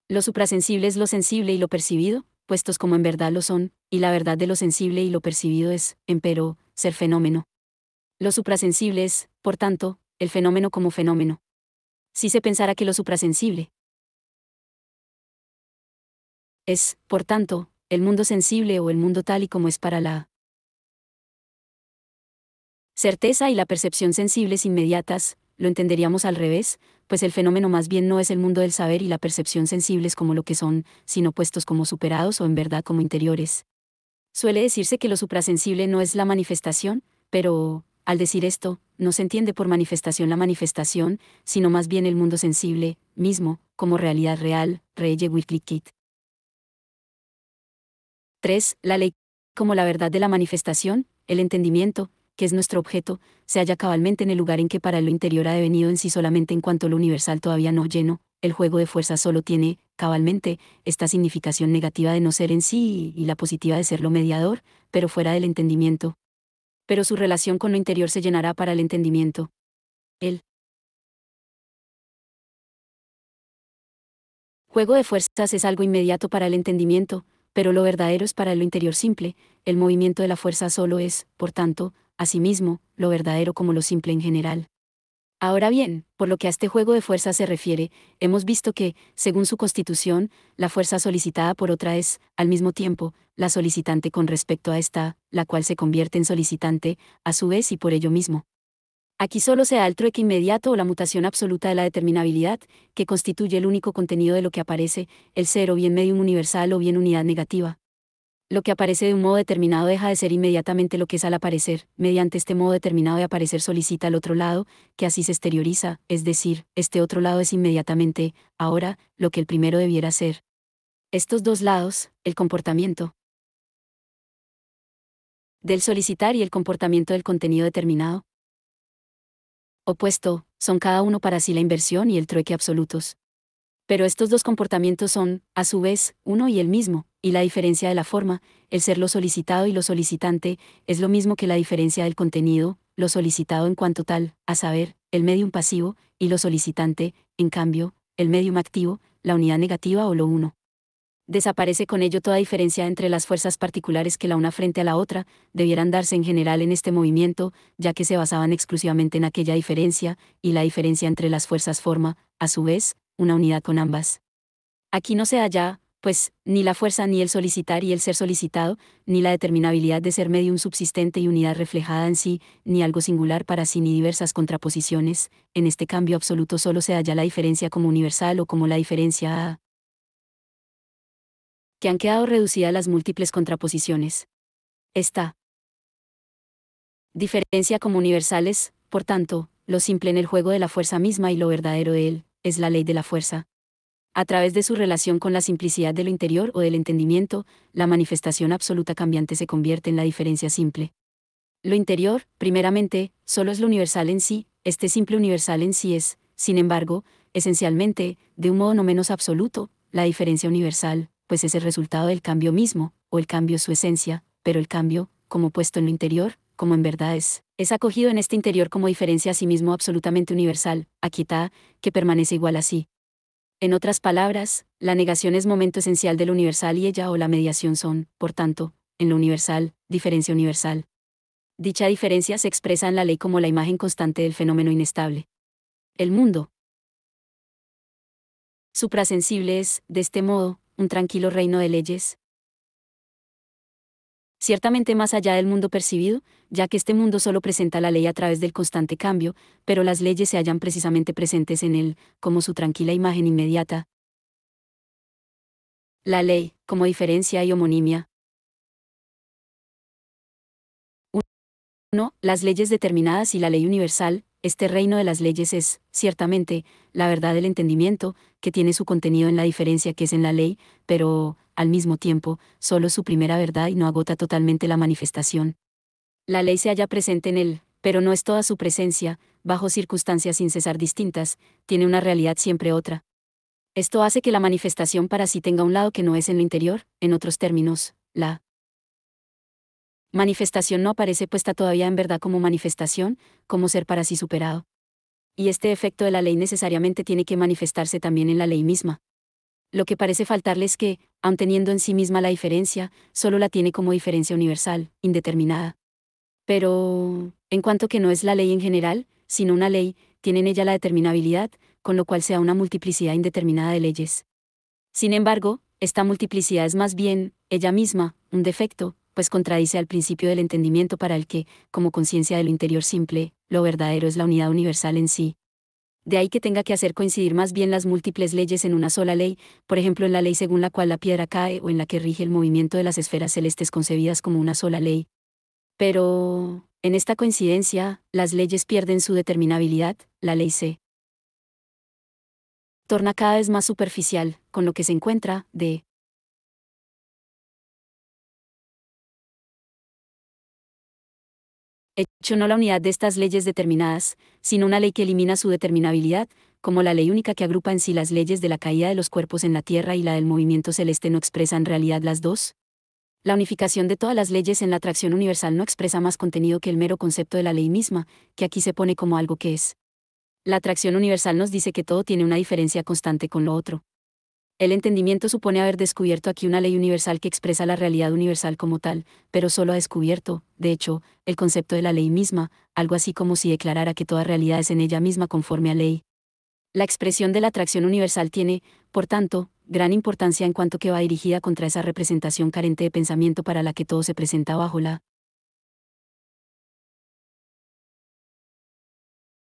Lo suprasensible es lo sensible y lo percibido, puestos como en verdad lo son, y la verdad de lo sensible y lo percibido es, empero, ser fenómeno. Lo suprasensible es, por tanto, el fenómeno como fenómeno. Si se pensara que lo suprasensible es, por tanto, el mundo sensible o el mundo tal y como es para la Certeza y la percepción sensibles inmediatas, lo entenderíamos al revés, pues el fenómeno más bien no es el mundo del saber y la percepción sensibles como lo que son, sino puestos como superados o en verdad como interiores. Suele decirse que lo suprasensible no es la manifestación, pero, al decir esto, no se entiende por manifestación la manifestación, sino más bien el mundo sensible, mismo, como realidad real, Reye Wickliffe. 3. La ley, como la verdad de la manifestación, el entendimiento, que es nuestro objeto, se halla cabalmente en el lugar en que para lo interior ha devenido en sí solamente en cuanto lo universal todavía no lleno, el juego de fuerzas solo tiene, cabalmente, esta significación negativa de no ser en sí y la positiva de ser lo mediador, pero fuera del entendimiento. Pero su relación con lo interior se llenará para el entendimiento. El juego de fuerzas es algo inmediato para el entendimiento, pero lo verdadero es para lo interior simple, el movimiento de la fuerza solo es, por tanto, asimismo, lo verdadero como lo simple en general. Ahora bien, por lo que a este juego de fuerza se refiere, hemos visto que, según su constitución, la fuerza solicitada por otra es, al mismo tiempo, la solicitante con respecto a esta, la cual se convierte en solicitante, a su vez y por ello mismo. Aquí solo se da el trueque inmediato o la mutación absoluta de la determinabilidad, que constituye el único contenido de lo que aparece, el ser o bien medium universal o bien unidad negativa. Lo que aparece de un modo determinado deja de ser inmediatamente lo que es al aparecer, mediante este modo determinado de aparecer solicita al otro lado, que así se exterioriza, es decir, este otro lado es inmediatamente, ahora, lo que el primero debiera ser. Estos dos lados, el comportamiento del solicitar y el comportamiento del contenido determinado, opuesto, son cada uno para sí la inversión y el trueque absolutos. Pero estos dos comportamientos son, a su vez, uno y el mismo, y la diferencia de la forma, el ser lo solicitado y lo solicitante, es lo mismo que la diferencia del contenido, lo solicitado en cuanto tal, a saber, el medium pasivo, y lo solicitante, en cambio, el medium activo, la unidad negativa o lo uno. Desaparece con ello toda diferencia entre las fuerzas particulares que la una frente a la otra debieran darse en general en este movimiento, ya que se basaban exclusivamente en aquella diferencia, y la diferencia entre las fuerzas forma, a su vez, una unidad con ambas. Aquí no se halla, pues, ni la fuerza ni el solicitar y el ser solicitado, ni la determinabilidad de ser medium subsistente y unidad reflejada en sí, ni algo singular para sí ni diversas contraposiciones, en este cambio absoluto solo se halla la diferencia como universal o como la diferencia a que han quedado reducidas las múltiples contraposiciones. Esta diferencia como universales, por tanto, lo simple en el juego de la fuerza misma y lo verdadero de él, es la ley de la fuerza. A través de su relación con la simplicidad de lo interior o del entendimiento, la manifestación absoluta cambiante se convierte en la diferencia simple. Lo interior, primeramente, solo es lo universal en sí, este simple universal en sí es, sin embargo, esencialmente, de un modo no menos absoluto, la diferencia universal, pues es el resultado del cambio mismo, o el cambio es su esencia, pero el cambio, como puesto en lo interior, como en verdad es acogido en este interior como diferencia a sí mismo absolutamente universal, aquietada, que permanece igual a sí. En otras palabras, la negación es momento esencial de lo universal y ella o la mediación son, por tanto, en lo universal, diferencia universal. Dicha diferencia se expresa en la ley como la imagen constante del fenómeno inestable. El mundo suprasensible es, de este modo, un tranquilo reino de leyes, ciertamente más allá del mundo percibido, ya que este mundo solo presenta la ley a través del constante cambio, pero las leyes se hallan precisamente presentes en él, como su tranquila imagen inmediata. La ley, como diferencia y homonimia. 1. Las leyes determinadas y la ley universal. Este reino de las leyes es, ciertamente, la verdad del entendimiento, que tiene su contenido en la diferencia que es en la ley, pero, al mismo tiempo, solo su primera verdad y no agota totalmente la manifestación. La ley se halla presente en él, pero no es toda su presencia, bajo circunstancias sin cesar distintas, tiene una realidad siempre otra. Esto hace que la manifestación para sí tenga un lado que no es en lo interior, en otros términos, la manifestación no aparece puesta todavía en verdad como manifestación, como ser para sí superado. Y este efecto de la ley necesariamente tiene que manifestarse también en la ley misma. Lo que parece faltarle es que, aun teniendo en sí misma la diferencia, solo la tiene como diferencia universal, indeterminada. Pero, en cuanto que no es la ley en general, sino una ley, tiene en ella la determinabilidad, con lo cual se da una multiplicidad indeterminada de leyes. Sin embargo, esta multiplicidad es más bien, ella misma, un defecto, pues contradice al principio del entendimiento para el que, como conciencia de lo interior simple, lo verdadero es la unidad universal en sí. De ahí que tenga que hacer coincidir más bien las múltiples leyes en una sola ley, por ejemplo en la ley según la cual la piedra cae o en la que rige el movimiento de las esferas celestes concebidas como una sola ley. Pero, en esta coincidencia, las leyes pierden su determinabilidad, la ley se torna cada vez más superficial, con lo que se encuentra, de hecho no la unidad de estas leyes determinadas, sino una ley que elimina su determinabilidad, como la ley única que agrupa en sí las leyes de la caída de los cuerpos en la Tierra y la del movimiento celeste no expresa en realidad las dos. La unificación de todas las leyes en la atracción universal no expresa más contenido que el mero concepto de la ley misma, que aquí se pone como algo que es. La atracción universal nos dice que todo tiene una diferencia constante con lo otro. El entendimiento supone haber descubierto aquí una ley universal que expresa la realidad universal como tal, pero solo ha descubierto, de hecho, el concepto de la ley misma, algo así como si declarara que toda realidad es en ella misma conforme a ley. La expresión de la atracción universal tiene, por tanto, gran importancia en cuanto que va dirigida contra esa representación carente de pensamiento para la que todo se presenta bajo la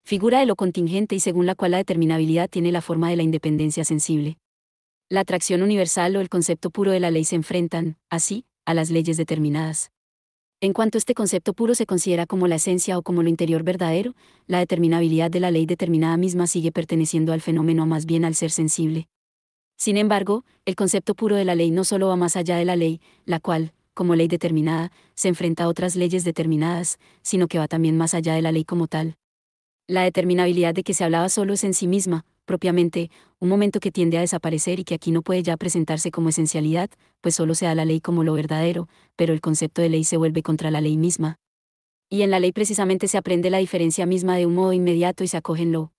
figura de lo contingente y según la cual la determinabilidad tiene la forma de la independencia sensible. La atracción universal o el concepto puro de la ley se enfrentan, así, a las leyes determinadas. En cuanto este concepto puro se considera como la esencia o como lo interior verdadero, la determinabilidad de la ley determinada misma sigue perteneciendo al fenómeno o más bien al ser sensible. Sin embargo, el concepto puro de la ley no solo va más allá de la ley, la cual, como ley determinada, se enfrenta a otras leyes determinadas, sino que va también más allá de la ley como tal. La determinabilidad de que se hablaba solo es en sí misma, propiamente, un momento que tiende a desaparecer y que aquí no puede ya presentarse como esencialidad, pues solo se da la ley como lo verdadero, pero el concepto de ley se vuelve contra la ley misma. Y en la ley precisamente se aprende la diferencia misma de un modo inmediato y se acoge en lo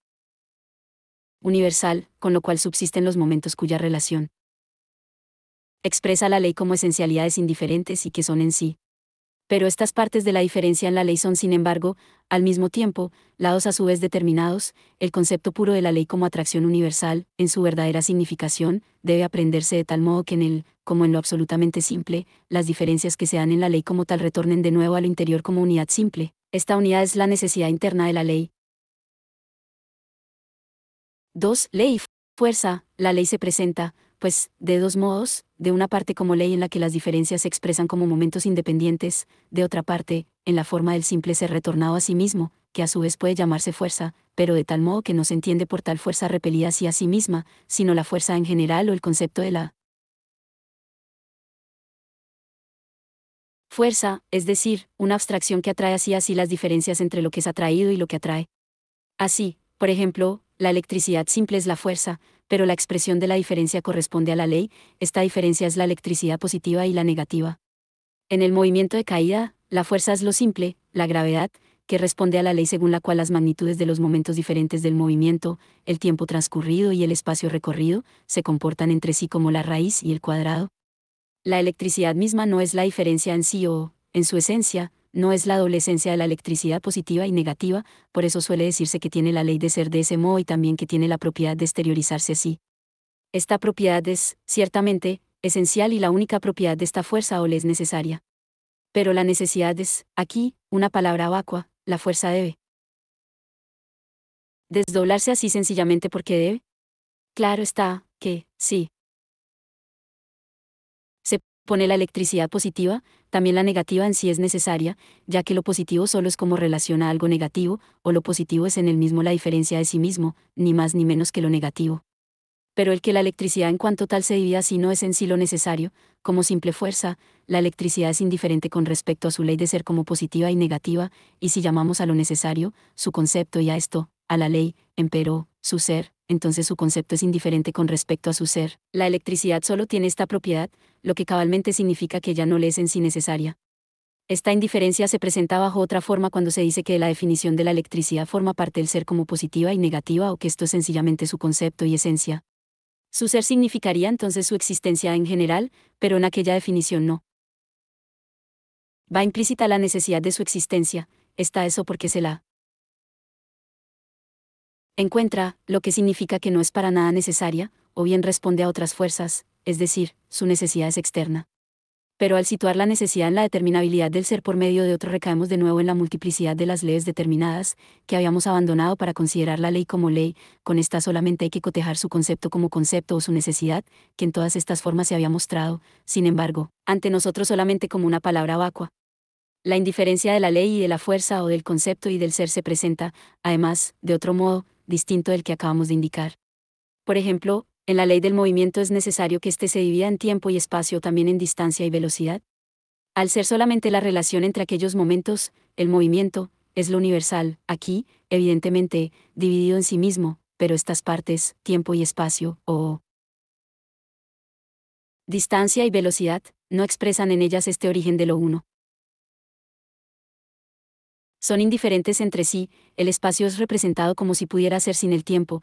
universal, con lo cual subsisten los momentos cuya relación expresa la ley como esencialidades indiferentes y que son en sí. Pero estas partes de la diferencia en la ley son, sin embargo, al mismo tiempo, lados a su vez determinados, el concepto puro de la ley como atracción universal, en su verdadera significación, debe aprenderse de tal modo que en él, como en lo absolutamente simple, las diferencias que se dan en la ley como tal retornen de nuevo al interior como unidad simple. Esta unidad es la necesidad interna de la ley. 2. Ley y fuerza. La ley se presenta, pues, de dos modos, de una parte como ley en la que las diferencias se expresan como momentos independientes, de otra parte, en la forma del simple ser retornado a sí mismo, que a su vez puede llamarse fuerza, pero de tal modo que no se entiende por tal fuerza repelida hacia sí misma, sino la fuerza en general o el concepto de la fuerza, es decir, una abstracción que atrae así las diferencias entre lo que es atraído y lo que atrae. Así, por ejemplo, la electricidad simple es la fuerza, pero la expresión de la diferencia corresponde a la ley, esta diferencia es la electricidad positiva y la negativa. En el movimiento de caída, la fuerza es lo simple, la gravedad, que responde a la ley según la cual las magnitudes de los momentos diferentes del movimiento, el tiempo transcurrido y el espacio recorrido, se comportan entre sí como la raíz y el cuadrado. La electricidad misma no es la diferencia en sí o, en su esencia, no es la doble esencia de la electricidad positiva y negativa, por eso suele decirse que tiene la ley de ser de ese modo y también que tiene la propiedad de exteriorizarse así. Esta propiedad es, ciertamente, esencial y la única propiedad de esta fuerza o le es necesaria. Pero la necesidad es, aquí, una palabra vacua, la fuerza debe desdoblarse así sencillamente porque debe. Claro está, que, sí, se pone la electricidad positiva, también la negativa en sí es necesaria, ya que lo positivo solo es como relaciona algo negativo, o lo positivo es en el mismo la diferencia de sí mismo, ni más ni menos que lo negativo. Pero el que la electricidad en cuanto tal se divida así no es en sí lo necesario, como simple fuerza, la electricidad es indiferente con respecto a su ley de ser como positiva y negativa, y si llamamos a lo necesario, su concepto y a esto, a la ley, empero, su ser, entonces su concepto es indiferente con respecto a su ser. La electricidad solo tiene esta propiedad, lo que cabalmente significa que ella no le es en sí necesaria. Esta indiferencia se presenta bajo otra forma cuando se dice que la definición de la electricidad forma parte del ser como positiva y negativa o que esto es sencillamente su concepto y esencia. Su ser significaría entonces su existencia en general, pero en aquella definición no. Va implícita la necesidad de su existencia, está eso porque se la encuentra, lo que significa que no es para nada necesaria, o bien responde a otras fuerzas, es decir, su necesidad es externa. Pero al situar la necesidad en la determinabilidad del ser por medio de otro recaemos de nuevo en la multiplicidad de las leyes determinadas, que habíamos abandonado para considerar la ley como ley. Con esta solamente hay que cotejar su concepto como concepto o su necesidad, que en todas estas formas se había mostrado, sin embargo, ante nosotros solamente como una palabra vacua. La indiferencia de la ley y de la fuerza o del concepto y del ser se presenta, además, de otro modo, distinto del que acabamos de indicar. Por ejemplo, en la ley del movimiento es necesario que éste se divida en tiempo y espacio, también en distancia y velocidad. Al ser solamente la relación entre aquellos momentos, el movimiento es lo universal, aquí, evidentemente, dividido en sí mismo, pero estas partes, tiempo y espacio, o distancia y velocidad, no expresan en ellas este origen de lo uno. Son indiferentes entre sí, el espacio es representado como si pudiera ser sin el tiempo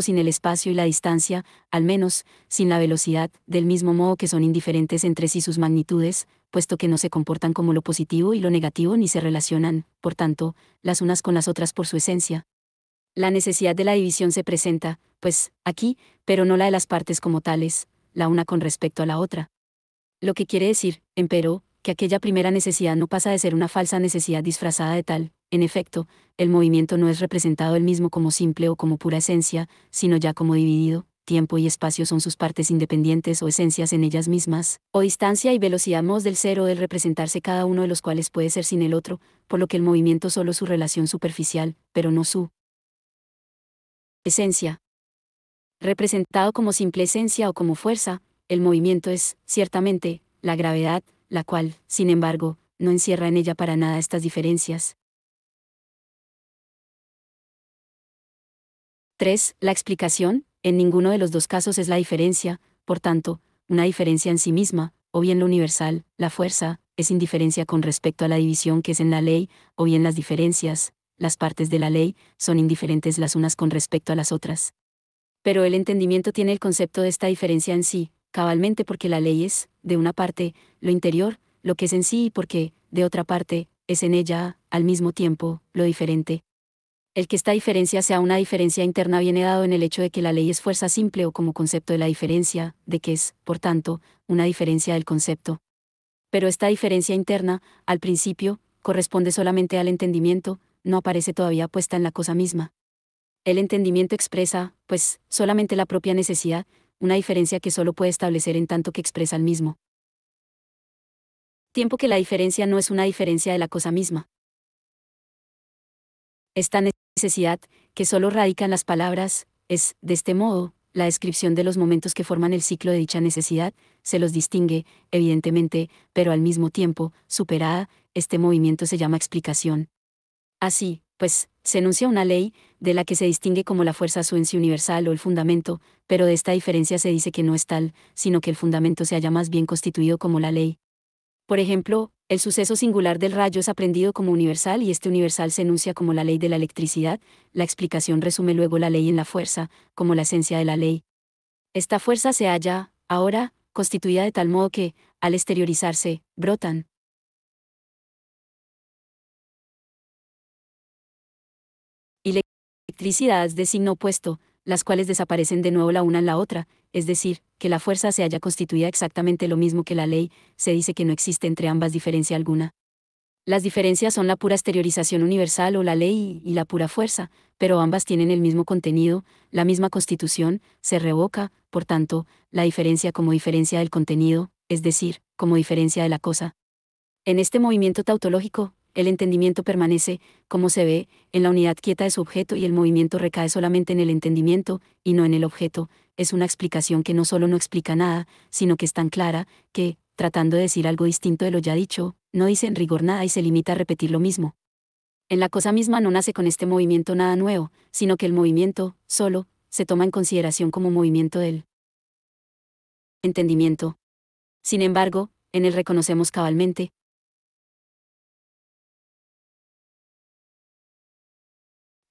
sin el espacio y la distancia, al menos, sin la velocidad, del mismo modo que son indiferentes entre sí sus magnitudes, puesto que no se comportan como lo positivo y lo negativo ni se relacionan, por tanto, las unas con las otras por su esencia. La necesidad de la división se presenta, pues, aquí, pero no la de las partes como tales, la una con respecto a la otra. Lo que quiere decir, empero, que aquella primera necesidad no pasa de ser una falsa necesidad disfrazada de tal. En efecto, el movimiento no es representado él mismo como simple o como pura esencia, sino ya como dividido. Tiempo y espacio son sus partes independientes o esencias en ellas mismas, o distancia y velocidad modos del ser o del representarse, cada uno de los cuales puede ser sin el otro, por lo que el movimiento solo su relación superficial, pero no su esencia. Representado como simple esencia o como fuerza, el movimiento es, ciertamente, la gravedad, la cual, sin embargo, no encierra en ella para nada estas diferencias. 3. La explicación, en ninguno de los dos casos es la diferencia, por tanto, una diferencia en sí misma, o bien lo universal, la fuerza, es indiferencia con respecto a la división que es en la ley, o bien las diferencias, las partes de la ley, son indiferentes las unas con respecto a las otras. Pero el entendimiento tiene el concepto de esta diferencia en sí, cabalmente porque la ley es, de una parte, lo interior, lo que es en sí, y porque, de otra parte, es en ella, al mismo tiempo, lo diferente. El que esta diferencia sea una diferencia interna viene dado en el hecho de que la ley es fuerza simple o como concepto de la diferencia, de que es, por tanto, una diferencia del concepto. Pero esta diferencia interna, al principio, corresponde solamente al entendimiento, no aparece todavía puesta en la cosa misma. El entendimiento expresa, pues, solamente la propia necesidad, una diferencia que solo puede establecer en tanto que expresa el mismo tiempo que la diferencia no es una diferencia de la cosa misma. Esta necesidad, que solo radica en las palabras, es, de este modo, la descripción de los momentos que forman el ciclo de dicha necesidad, se los distingue, evidentemente, pero al mismo tiempo, superada, este movimiento se llama explicación. Así, pues, se enuncia una ley, de la que se distingue como la fuerza su en sí universal o el fundamento, pero de esta diferencia se dice que no es tal, sino que el fundamento se halla más bien constituido como la ley. Por ejemplo, el suceso singular del rayo es aprendido como universal y este universal se enuncia como la ley de la electricidad, la explicación resume luego la ley en la fuerza, como la esencia de la ley. Esta fuerza se halla, ahora, constituida de tal modo que, al exteriorizarse, brotan y electricidades de signo opuesto, las cuales desaparecen de nuevo la una en la otra, es decir, que la fuerza se haya constituida exactamente lo mismo que la ley, se dice que no existe entre ambas diferencia alguna. Las diferencias son la pura exteriorización universal o la ley y la pura fuerza, pero ambas tienen el mismo contenido, la misma constitución, se revoca, por tanto, la diferencia como diferencia del contenido, es decir, como diferencia de la cosa. En este movimiento tautológico, el entendimiento permanece, como se ve, en la unidad quieta de su objeto y el movimiento recae solamente en el entendimiento, y no en el objeto. Es una explicación que no solo no explica nada, sino que es tan clara, que, tratando de decir algo distinto de lo ya dicho, no dice en rigor nada y se limita a repetir lo mismo. En la cosa misma no nace con este movimiento nada nuevo, sino que el movimiento, solo, se toma en consideración como movimiento del entendimiento. Sin embargo, en él reconocemos cabalmente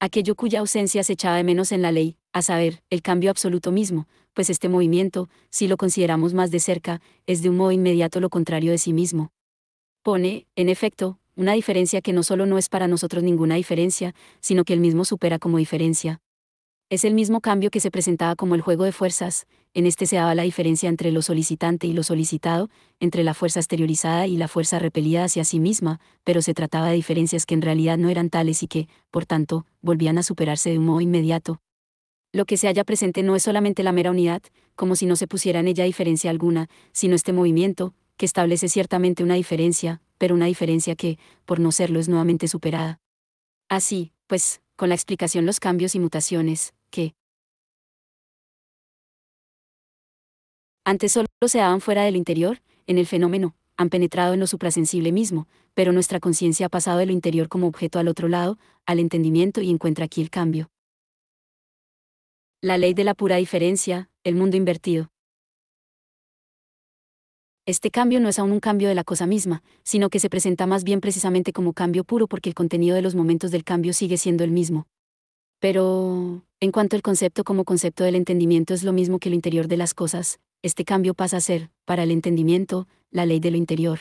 aquello cuya ausencia se echaba de menos en la ley, a saber, el cambio absoluto mismo, pues este movimiento, si lo consideramos más de cerca, es de un modo inmediato lo contrario de sí mismo. Pone, en efecto, una diferencia que no solo no es para nosotros ninguna diferencia, sino que él mismo supera como diferencia. Es el mismo cambio que se presentaba como el juego de fuerzas, en este se daba la diferencia entre lo solicitante y lo solicitado, entre la fuerza exteriorizada y la fuerza repelida hacia sí misma, pero se trataba de diferencias que en realidad no eran tales y que, por tanto, volvían a superarse de un modo inmediato. Lo que se halla presente no es solamente la mera unidad, como si no se pusiera en ella diferencia alguna, sino este movimiento, que establece ciertamente una diferencia, pero una diferencia que, por no serlo, es nuevamente superada. Así, pues, con la explicación los cambios y mutaciones, que antes solo se daban fuera del interior, en el fenómeno, han penetrado en lo suprasensible mismo, pero nuestra conciencia ha pasado de lo interior como objeto al otro lado, al entendimiento y encuentra aquí el cambio. La ley de la pura diferencia, el mundo invertido. Este cambio no es aún un cambio de la cosa misma, sino que se presenta más bien precisamente como cambio puro porque el contenido de los momentos del cambio sigue siendo el mismo. Pero, en cuanto el concepto como concepto del entendimiento es lo mismo que lo interior de las cosas, este cambio pasa a ser, para el entendimiento, la ley de lo interior.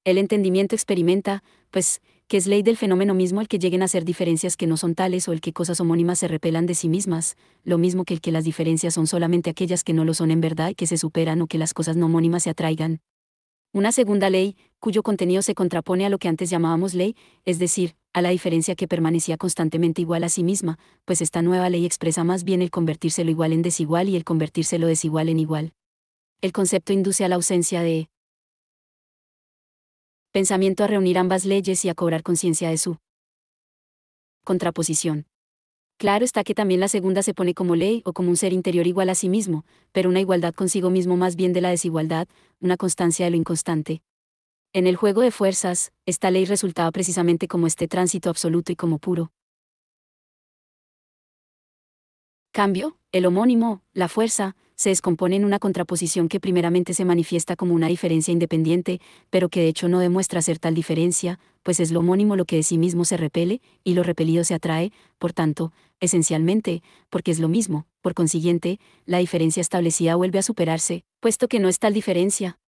El entendimiento experimenta, pues, que es ley del fenómeno mismo el que lleguen a ser diferencias que no son tales o el que cosas homónimas se repelan de sí mismas, lo mismo que el que las diferencias son solamente aquellas que no lo son en verdad y que se superan o que las cosas no homónimas se atraigan. Una segunda ley, cuyo contenido se contrapone a lo que antes llamábamos ley, es decir, a la diferencia que permanecía constantemente igual a sí misma, pues esta nueva ley expresa más bien el convertirse lo igual en desigual y el convertirse lo desigual en igual. El concepto induce a la ausencia de pensamiento a reunir ambas leyes y a cobrar conciencia de su contraposición. Claro está que también la segunda se pone como ley o como un ser interior igual a sí mismo, pero una igualdad consigo mismo más bien de la desigualdad, una constancia de lo inconstante. En el juego de fuerzas, esta ley resultaba precisamente como este tránsito absoluto y como puro cambio, el homónimo, la fuerza, se descompone en una contraposición que primeramente se manifiesta como una diferencia independiente, pero que de hecho no demuestra ser tal diferencia, pues es lo homónimo lo que de sí mismo se repele, y lo repelido se atrae, por tanto, esencialmente, porque es lo mismo, por consiguiente, la diferencia establecida vuelve a superarse, puesto que no es tal diferencia.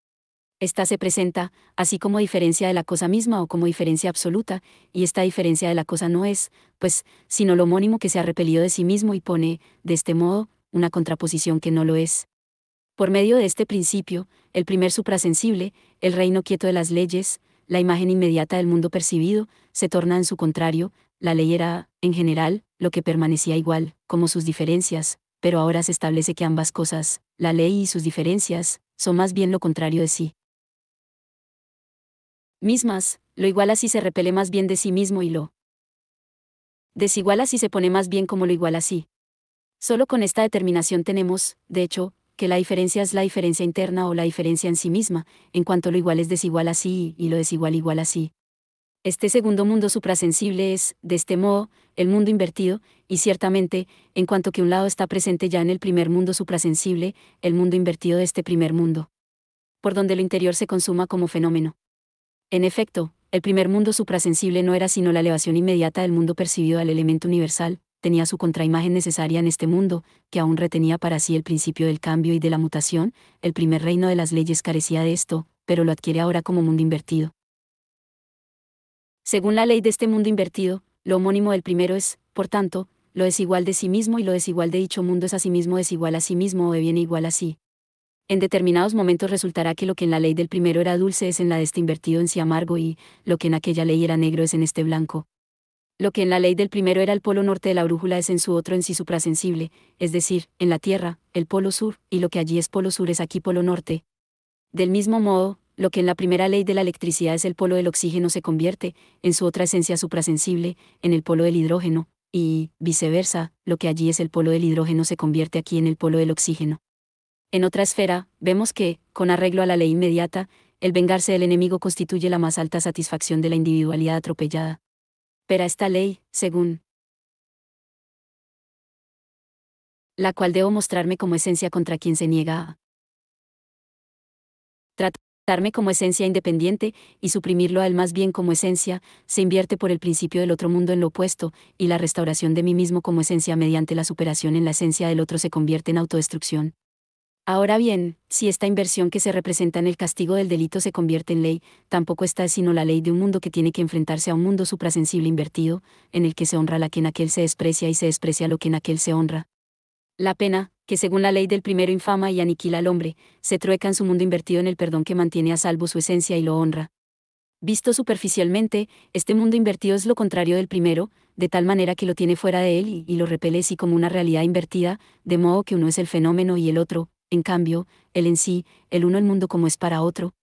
Esta se presenta, así como diferencia de la cosa misma o como diferencia absoluta, y esta diferencia de la cosa no es, pues, sino lo homónimo que se ha repelido de sí mismo y pone, de este modo, una contraposición que no lo es. Por medio de este principio, el primer suprasensible, el reino quieto de las leyes, la imagen inmediata del mundo percibido, se torna en su contrario, la ley era, en general, lo que permanecía igual, como sus diferencias, pero ahora se establece que ambas cosas, la ley y sus diferencias, son más bien lo contrario de sí mismas, lo igual así se repele más bien de sí mismo y lo desigual así se pone más bien como lo igual así. Solo con esta determinación tenemos, de hecho, que la diferencia es la diferencia interna o la diferencia en sí misma, en cuanto lo igual es desigual así y lo desigual igual así. Este segundo mundo suprasensible es, de este modo, el mundo invertido, y ciertamente, en cuanto que un lado está presente ya en el primer mundo suprasensible, el mundo invertido de este primer mundo, por donde lo interior se consuma como fenómeno. En efecto, el primer mundo suprasensible no era sino la elevación inmediata del mundo percibido al elemento universal, tenía su contraimagen necesaria en este mundo, que aún retenía para sí el principio del cambio y de la mutación, el primer reino de las leyes carecía de esto, pero lo adquiere ahora como mundo invertido. Según la ley de este mundo invertido, lo homónimo del primero es, por tanto, lo desigual de sí mismo y lo desigual de dicho mundo es asimismo desigual a sí mismo o deviene igual a sí. En determinados momentos resultará que lo que en la ley del primero era dulce es en la de este invertido en sí amargo y, lo que en aquella ley era negro es en este blanco. Lo que en la ley del primero era el polo norte de la brújula es en su otro en sí suprasensible, es decir, en la Tierra, el polo sur, y lo que allí es polo sur es aquí polo norte. Del mismo modo, lo que en la primera ley de la electricidad es el polo del oxígeno se convierte, en su otra esencia suprasensible, en el polo del hidrógeno, y, viceversa, lo que allí es el polo del hidrógeno se convierte aquí en el polo del oxígeno. En otra esfera, vemos que, con arreglo a la ley inmediata, el vengarse del enemigo constituye la más alta satisfacción de la individualidad atropellada. Pero esta ley, según la cual debo mostrarme como esencia contra quien se niega a tratarme como esencia independiente, y suprimirlo a él más bien como esencia, se invierte por el principio del otro mundo en lo opuesto, y la restauración de mí mismo como esencia mediante la superación en la esencia del otro se convierte en autodestrucción. Ahora bien, si esta inversión que se representa en el castigo del delito se convierte en ley, tampoco esta es sino la ley de un mundo que tiene que enfrentarse a un mundo suprasensible invertido, en el que se honra la que en aquel se desprecia y se desprecia lo que en aquel se honra. La pena, que según la ley del primero infama y aniquila al hombre, se trueca en su mundo invertido en el perdón que mantiene a salvo su esencia y lo honra. Visto superficialmente, este mundo invertido es lo contrario del primero, de tal manera que lo tiene fuera de él y lo repele así como una realidad invertida, de modo que uno es el fenómeno y el otro, en cambio, él en sí, el uno el mundo como es para otro.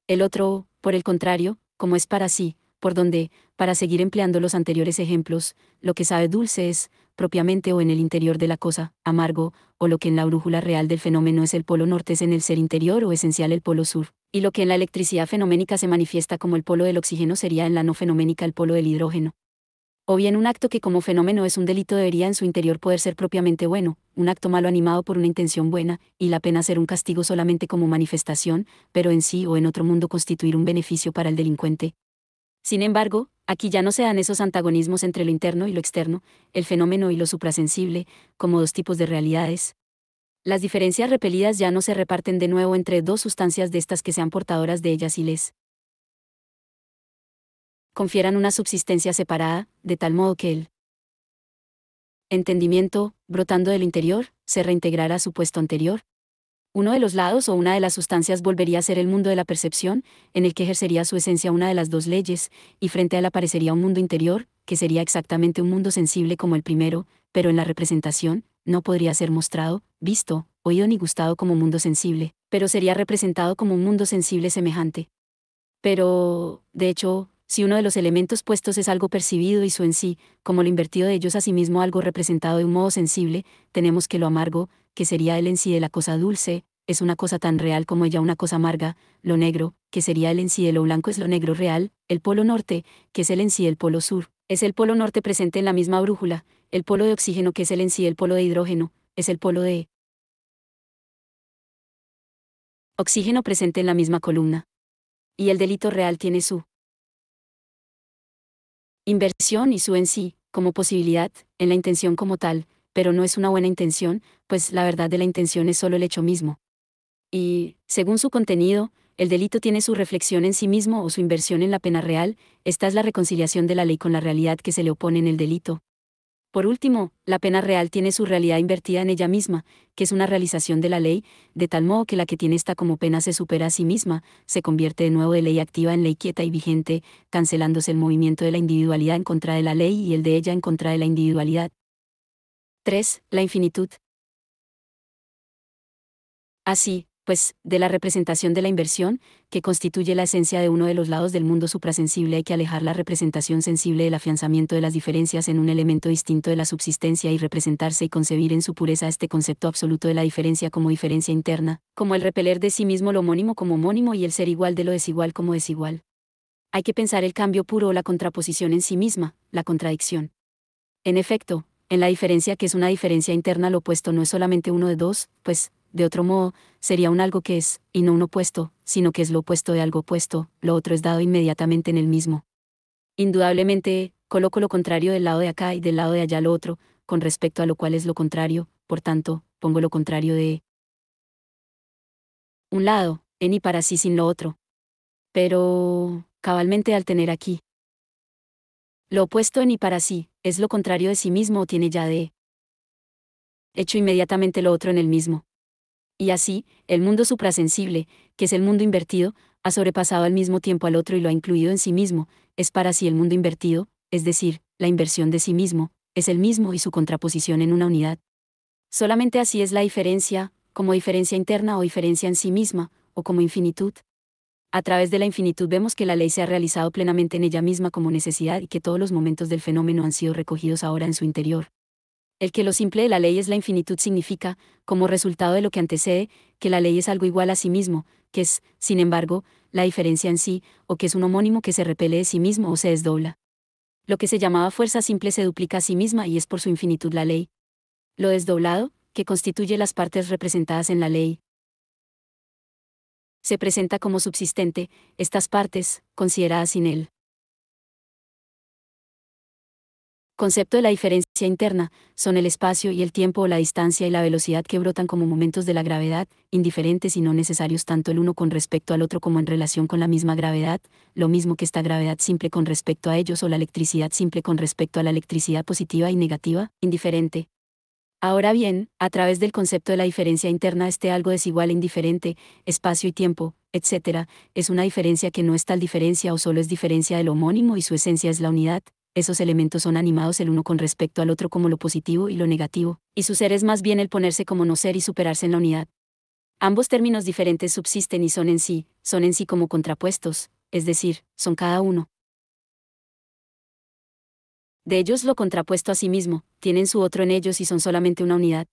El otro, por el contrario, como es para sí, por donde, para seguir empleando los anteriores ejemplos, lo que sabe dulce es, propiamente o en el interior de la cosa, amargo, o lo que en la brújula real del fenómeno es el polo norte es en el ser interior o esencial el polo sur, y lo que en la electricidad fenoménica se manifiesta como el polo del oxígeno sería en la no fenoménica el polo del hidrógeno. O bien un acto que como fenómeno es un delito debería en su interior poder ser propiamente bueno, un acto malo animado por una intención buena, y la pena ser un castigo solamente como manifestación, pero en sí o en otro mundo constituir un beneficio para el delincuente. Sin embargo, aquí ya no se dan esos antagonismos entre lo interno y lo externo, el fenómeno y lo suprasensible, como dos tipos de realidades. Las diferencias repelidas ya no se reparten de nuevo entre dos sustancias de estas que sean portadoras de ellas y les confieran una subsistencia separada, de tal modo que el entendimiento, brotando del interior, se reintegrará a su puesto anterior. Uno de los lados o una de las sustancias volvería a ser el mundo de la percepción, en el que ejercería su esencia una de las dos leyes, y frente a él aparecería un mundo interior, que sería exactamente un mundo sensible como el primero, pero en la representación, no podría ser mostrado, visto, oído ni gustado como mundo sensible, pero sería representado como un mundo sensible semejante. Pero, de hecho, si uno de los elementos puestos es algo percibido y su en sí, como lo invertido de ellos asimismo algo representado de un modo sensible, tenemos que lo amargo, que sería el en sí de la cosa dulce, es una cosa tan real como ella una cosa amarga, lo negro, que sería el en sí de lo blanco es lo negro real, el polo norte, que es el en sí del polo sur, es el polo norte presente en la misma brújula, el polo de oxígeno que es el en sí del polo de hidrógeno, es el polo de oxígeno presente en la misma columna. Y el delito real tiene su inversión y su en sí, como posibilidad, en la intención como tal, pero no es una buena intención, pues la verdad de la intención es solo el hecho mismo. Y, según su contenido, el delito tiene su reflexión en sí mismo o su inversión en la pena real, esta es la reconciliación de la ley con la realidad que se le opone en el delito. Por último, la pena real tiene su realidad invertida en ella misma, que es una realización de la ley, de tal modo que la que tiene esta como pena se supera a sí misma, se convierte de nuevo de ley activa en ley quieta y vigente, cancelándose el movimiento de la individualidad en contra de la ley y el de ella en contra de la individualidad. 3. La infinitud. Así, pues, de la representación de la inversión, que constituye la esencia de uno de los lados del mundo suprasensible, hay que alejar la representación sensible del afianzamiento de las diferencias en un elemento distinto de la subsistencia y representarse y concebir en su pureza este concepto absoluto de la diferencia como diferencia interna, como el repeler de sí mismo lo homónimo como homónimo y el ser igual de lo desigual como desigual. Hay que pensar el cambio puro o la contraposición en sí misma, la contradicción. En efecto, en la diferencia que es una diferencia interna lo opuesto no es solamente uno de dos, pues, de otro modo, sería un algo que es, y no un opuesto, sino que es lo opuesto de algo opuesto, lo otro es dado inmediatamente en el mismo. Indudablemente, coloco lo contrario del lado de acá y del lado de allá lo otro, con respecto a lo cual es lo contrario, por tanto, pongo lo contrario de un lado, en y para sí sin lo otro. Pero, cabalmente al tener aquí lo opuesto en y para sí, es lo contrario de sí mismo o tiene ya de hecho inmediatamente lo otro en el mismo. Y así, el mundo suprasensible, que es el mundo invertido, ha sobrepasado al mismo tiempo al otro y lo ha incluido en sí mismo, es para sí el mundo invertido, es decir, la inversión de sí mismo, es el mismo y su contraposición en una unidad. Solamente así es la diferencia, como diferencia interna o diferencia en sí misma, o como infinitud. A través de la infinitud vemos que la ley se ha realizado plenamente en ella misma como necesidad y que todos los momentos del fenómeno han sido recogidos ahora en su interior. El que lo simple de la ley es la infinitud significa, como resultado de lo que antecede, que la ley es algo igual a sí mismo, que es, sin embargo, la diferencia en sí, o que es un homónimo que se repele de sí mismo o se desdobla. Lo que se llamaba fuerza simple se duplica a sí misma y es por su infinitud la ley. Lo desdoblado, que constituye las partes representadas en la ley, se presenta como subsistente, estas partes, consideradas sin él. Concepto de la diferencia interna, son el espacio y el tiempo o la distancia y la velocidad que brotan como momentos de la gravedad, indiferentes y no necesarios tanto el uno con respecto al otro como en relación con la misma gravedad, lo mismo que esta gravedad simple con respecto a ellos o la electricidad simple con respecto a la electricidad positiva y negativa, indiferente. Ahora bien, a través del concepto de la diferencia interna este algo desigual e indiferente, espacio y tiempo, etc., es una diferencia que no es tal diferencia o solo es diferencia del homónimo y su esencia es la unidad. Esos elementos son animados el uno con respecto al otro como lo positivo y lo negativo, y su ser es más bien el ponerse como no ser y superarse en la unidad. Ambos términos diferentes subsisten y son en sí como contrapuestos, es decir, son cada uno de ellos lo contrapuesto a sí mismo, tienen su otro en ellos y son solamente una unidad.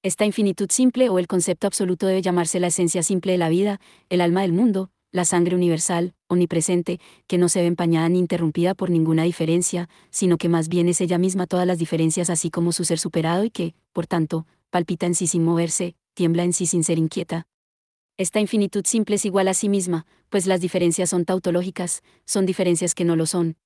Esta infinitud simple o el concepto absoluto debe llamarse la esencia simple de la vida, el alma del mundo, la sangre universal, omnipresente, que no se ve empañada ni interrumpida por ninguna diferencia, sino que más bien es ella misma todas las diferencias así como su ser superado y que, por tanto, palpita en sí sin moverse, tiembla en sí sin ser inquieta. Esta infinitud simple es igual a sí misma, pues las diferencias son tautológicas, son diferencias que no lo son.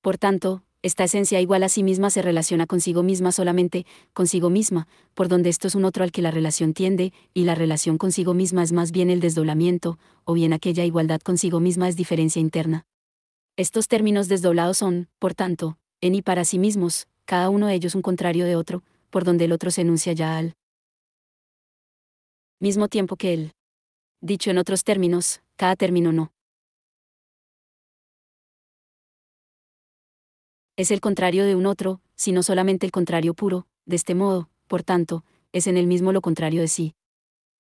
Por tanto, esta esencia igual a sí misma se relaciona consigo misma solamente, consigo misma, por donde esto es un otro al que la relación tiende, y la relación consigo misma es más bien el desdoblamiento, o bien aquella igualdad consigo misma es diferencia interna. Estos términos desdoblados son, por tanto, en y para sí mismos, cada uno de ellos un contrario de otro, por donde el otro se enuncia ya al mismo tiempo que él. Dicho en otros términos, cada término no es el contrario de un otro, sino solamente el contrario puro, de este modo, por tanto, es en el mismo lo contrario de sí.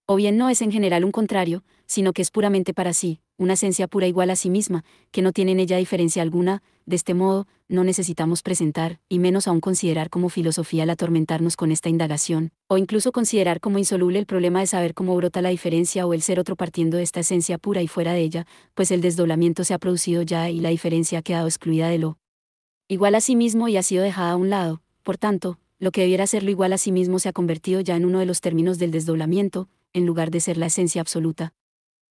O bien no es en general un contrario, sino que es puramente para sí, una esencia pura igual a sí misma, que no tiene en ella diferencia alguna, de este modo, no necesitamos presentar, y menos aún considerar como filosofía el atormentarnos con esta indagación, o incluso considerar como insoluble el problema de saber cómo brota la diferencia o el ser otro partiendo de esta esencia pura y fuera de ella, pues el desdoblamiento se ha producido ya y la diferencia ha quedado excluida de lo igual a sí mismo y ha sido dejada a un lado, por tanto, lo que debiera ser lo igual a sí mismo se ha convertido ya en uno de los términos del desdoblamiento, en lugar de ser la esencia absoluta.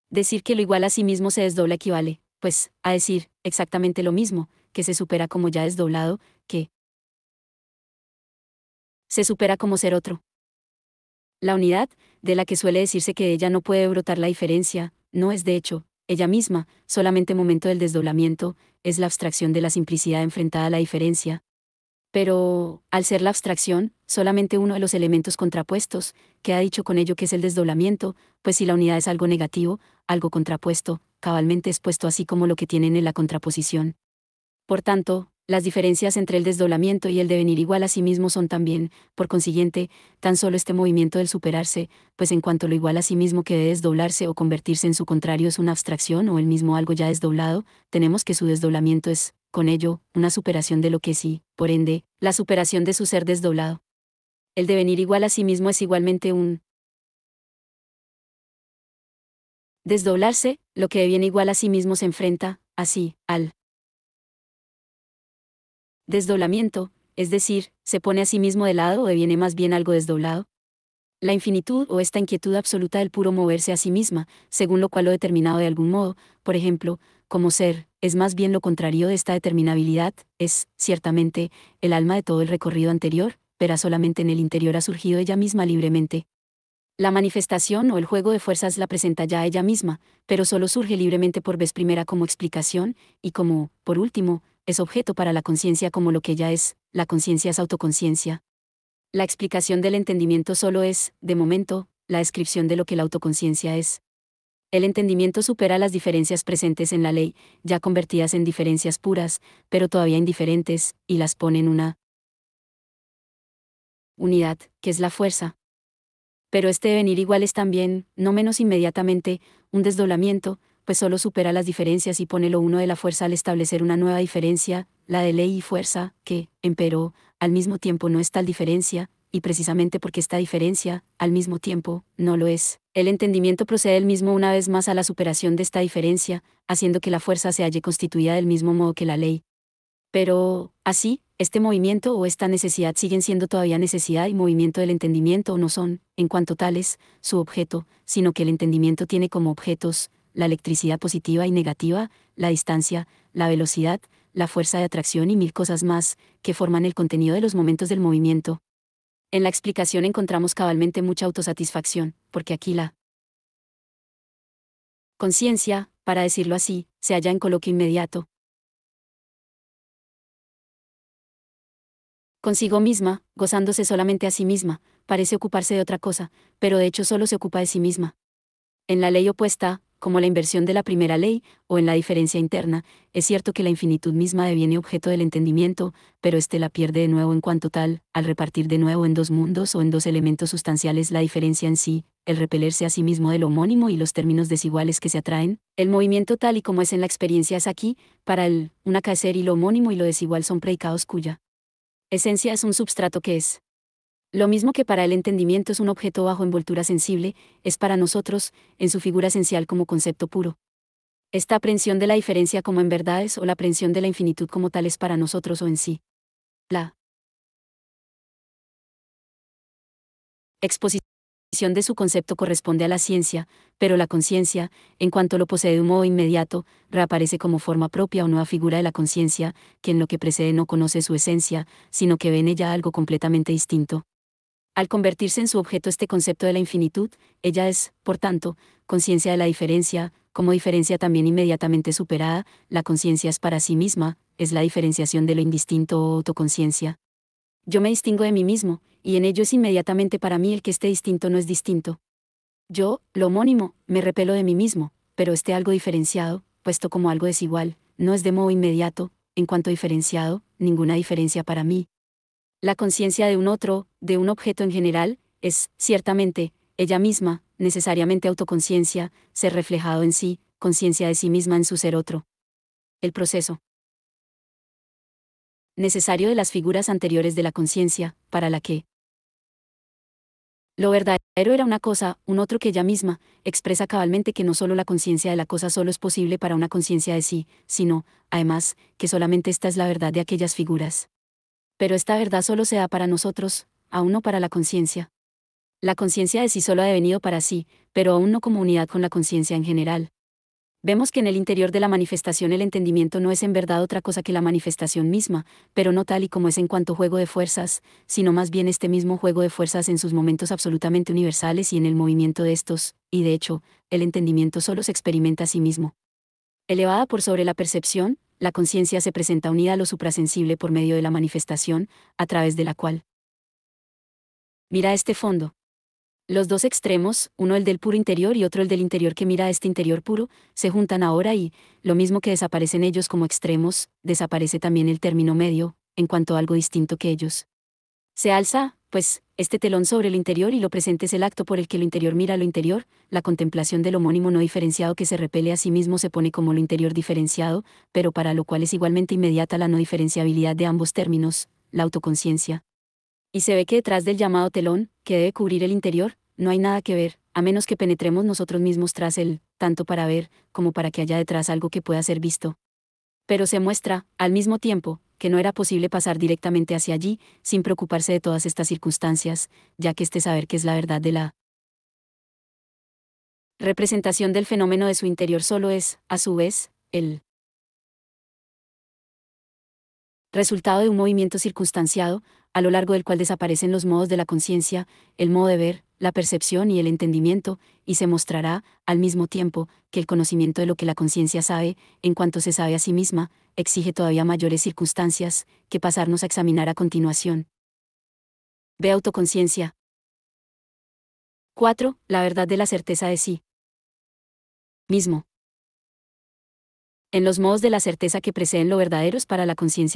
Decir que lo igual a sí mismo se desdobla equivale, pues, a decir, exactamente lo mismo, que se supera como ya desdoblado, que se supera como ser otro. La unidad, de la que suele decirse que de ella no puede brotar la diferencia, no es de hecho, ella misma, solamente momento del desdoblamiento, es la abstracción de la simplicidad enfrentada a la diferencia. Pero, al ser la abstracción, solamente uno de los elementos contrapuestos, que ha dicho con ello que es el desdoblamiento, pues si la unidad es algo negativo, algo contrapuesto, cabalmente expuesto así como lo que tienen en la contraposición. Por tanto, las diferencias entre el desdoblamiento y el devenir igual a sí mismo son también, por consiguiente, tan solo este movimiento del superarse, pues en cuanto lo igual a sí mismo que debe desdoblarse o convertirse en su contrario es una abstracción o el mismo algo ya desdoblado, tenemos que su desdoblamiento es, con ello, una superación de lo que sí, por ende, la superación de su ser desdoblado. El devenir igual a sí mismo es igualmente un desdoblarse, lo que deviene igual a sí mismo se enfrenta, así, al desdoblamiento, es decir, se pone a sí mismo de lado o deviene más bien algo desdoblado. La infinitud o esta inquietud absoluta del puro moverse a sí misma, según lo cual lo determinado de algún modo, por ejemplo, como ser, es más bien lo contrario de esta determinabilidad, es, ciertamente, el alma de todo el recorrido anterior, pero solamente en el interior ha surgido ella misma libremente. La manifestación o el juego de fuerzas la presenta ya ella misma, pero solo surge libremente por vez primera como explicación, y como, por último, es objeto para la conciencia como lo que ella es, la conciencia es autoconciencia. La explicación del entendimiento solo es, de momento, la descripción de lo que la autoconciencia es. El entendimiento supera las diferencias presentes en la ley, ya convertidas en diferencias puras, pero todavía indiferentes, y las pone en una unidad, que es la fuerza. Pero este devenir igual es también, no menos inmediatamente, un desdoblamiento, pues solo supera las diferencias y pone lo uno de la fuerza al establecer una nueva diferencia, la de ley y fuerza, que, empero, al mismo tiempo no es tal diferencia, y precisamente porque esta diferencia, al mismo tiempo, no lo es. El entendimiento procede del mismo una vez más a la superación de esta diferencia, haciendo que la fuerza se halle constituida del mismo modo que la ley. Pero, así, este movimiento o esta necesidad siguen siendo todavía necesidad y movimiento del entendimiento o no son, en cuanto tales, su objeto, sino que el entendimiento tiene como objetos, la electricidad positiva y negativa, la distancia, la velocidad, la fuerza de atracción y mil cosas más, que forman el contenido de los momentos del movimiento. En la explicación encontramos cabalmente mucha autosatisfacción, porque aquí la conciencia, para decirlo así, se halla en coloquio inmediato consigo misma, gozándose solamente a sí misma, parece ocuparse de otra cosa, pero de hecho solo se ocupa de sí misma. En la ley opuesta, como la inversión de la primera ley, o en la diferencia interna, es cierto que la infinitud misma deviene objeto del entendimiento, pero éste la pierde de nuevo en cuanto tal, al repartir de nuevo en dos mundos o en dos elementos sustanciales la diferencia en sí, el repelerse a sí mismo del homónimo y los términos desiguales que se atraen. El movimiento tal y como es en la experiencia es aquí, para el un acaecer, y lo homónimo y lo desigual son predicados cuya esencia es un substrato que es. Lo mismo que para el entendimiento es un objeto bajo envoltura sensible, es para nosotros, en su figura esencial como concepto puro. Esta aprehensión de la diferencia como en verdades o la aprehensión de la infinitud como tal es para nosotros o en sí. La exposición de su concepto corresponde a la ciencia, pero la conciencia, en cuanto lo posee de un modo inmediato, reaparece como forma propia o nueva figura de la conciencia, que en lo que precede no conoce su esencia, sino que ve en ella algo completamente distinto. Al convertirse en su objeto este concepto de la infinitud, ella es, por tanto, conciencia de la diferencia, como diferencia también inmediatamente superada, la conciencia es para sí misma, es la diferenciación de lo indistinto o autoconciencia. Yo me distingo de mí mismo, y en ello es inmediatamente para mí el que esté distinto no es distinto. Yo, lo homónimo, me repelo de mí mismo, pero esté algo diferenciado, puesto como algo desigual, no es de modo inmediato, en cuanto diferenciado, ninguna diferencia para mí. La conciencia de un otro, de un objeto en general, es, ciertamente, ella misma, necesariamente autoconciencia, ser reflejado en sí, conciencia de sí misma en su ser otro. El proceso necesario de las figuras anteriores de la conciencia, para la que lo verdadero era una cosa, un otro que ella misma, expresa cabalmente que no solo la conciencia de la cosa solo es posible para una conciencia de sí, sino, además, que solamente esta es la verdad de aquellas figuras. Pero esta verdad solo se da para nosotros, aún no para la conciencia. La conciencia de sí solo ha devenido para sí, pero aún no como unidad con la conciencia en general. Vemos que en el interior de la manifestación el entendimiento no es en verdad otra cosa que la manifestación misma, pero no tal y como es en cuanto juego de fuerzas, sino más bien este mismo juego de fuerzas en sus momentos absolutamente universales y en el movimiento de estos, y de hecho, el entendimiento solo se experimenta a sí mismo. Elevada por sobre la percepción, la conciencia se presenta unida a lo suprasensible por medio de la manifestación, a través de la cual mira este fondo. Los dos extremos, uno el del puro interior y otro el del interior que mira a este interior puro, se juntan ahora y, lo mismo que desaparecen ellos como extremos, desaparece también el término medio, en cuanto a algo distinto que ellos. Se alza, pues, este telón sobre lo interior y lo presente es el acto por el que lo interior mira a lo interior, la contemplación del homónimo no diferenciado que se repele a sí mismo se pone como lo interior diferenciado, pero para lo cual es igualmente inmediata la no diferenciabilidad de ambos términos, la autoconciencia. Y se ve que detrás del llamado telón, que debe cubrir el interior, no hay nada que ver, a menos que penetremos nosotros mismos tras él, tanto para ver, como para que haya detrás algo que pueda ser visto. Pero se muestra, al mismo tiempo, que no era posible pasar directamente hacia allí, sin preocuparse de todas estas circunstancias, ya que este saber que es la verdad de la representación del fenómeno de su interior solo es, a su vez, el resultado de un movimiento circunstanciado, a lo largo del cual desaparecen los modos de la conciencia, el modo de ver, la percepción y el entendimiento, y se mostrará, al mismo tiempo, que el conocimiento de lo que la conciencia sabe, en cuanto se sabe a sí misma, exige todavía mayores circunstancias, que pasarnos a examinar a continuación. Ve autoconciencia. 4. La verdad de la certeza de sí mismo. En los modos de la certeza que preceden lo verdaderos para la conciencia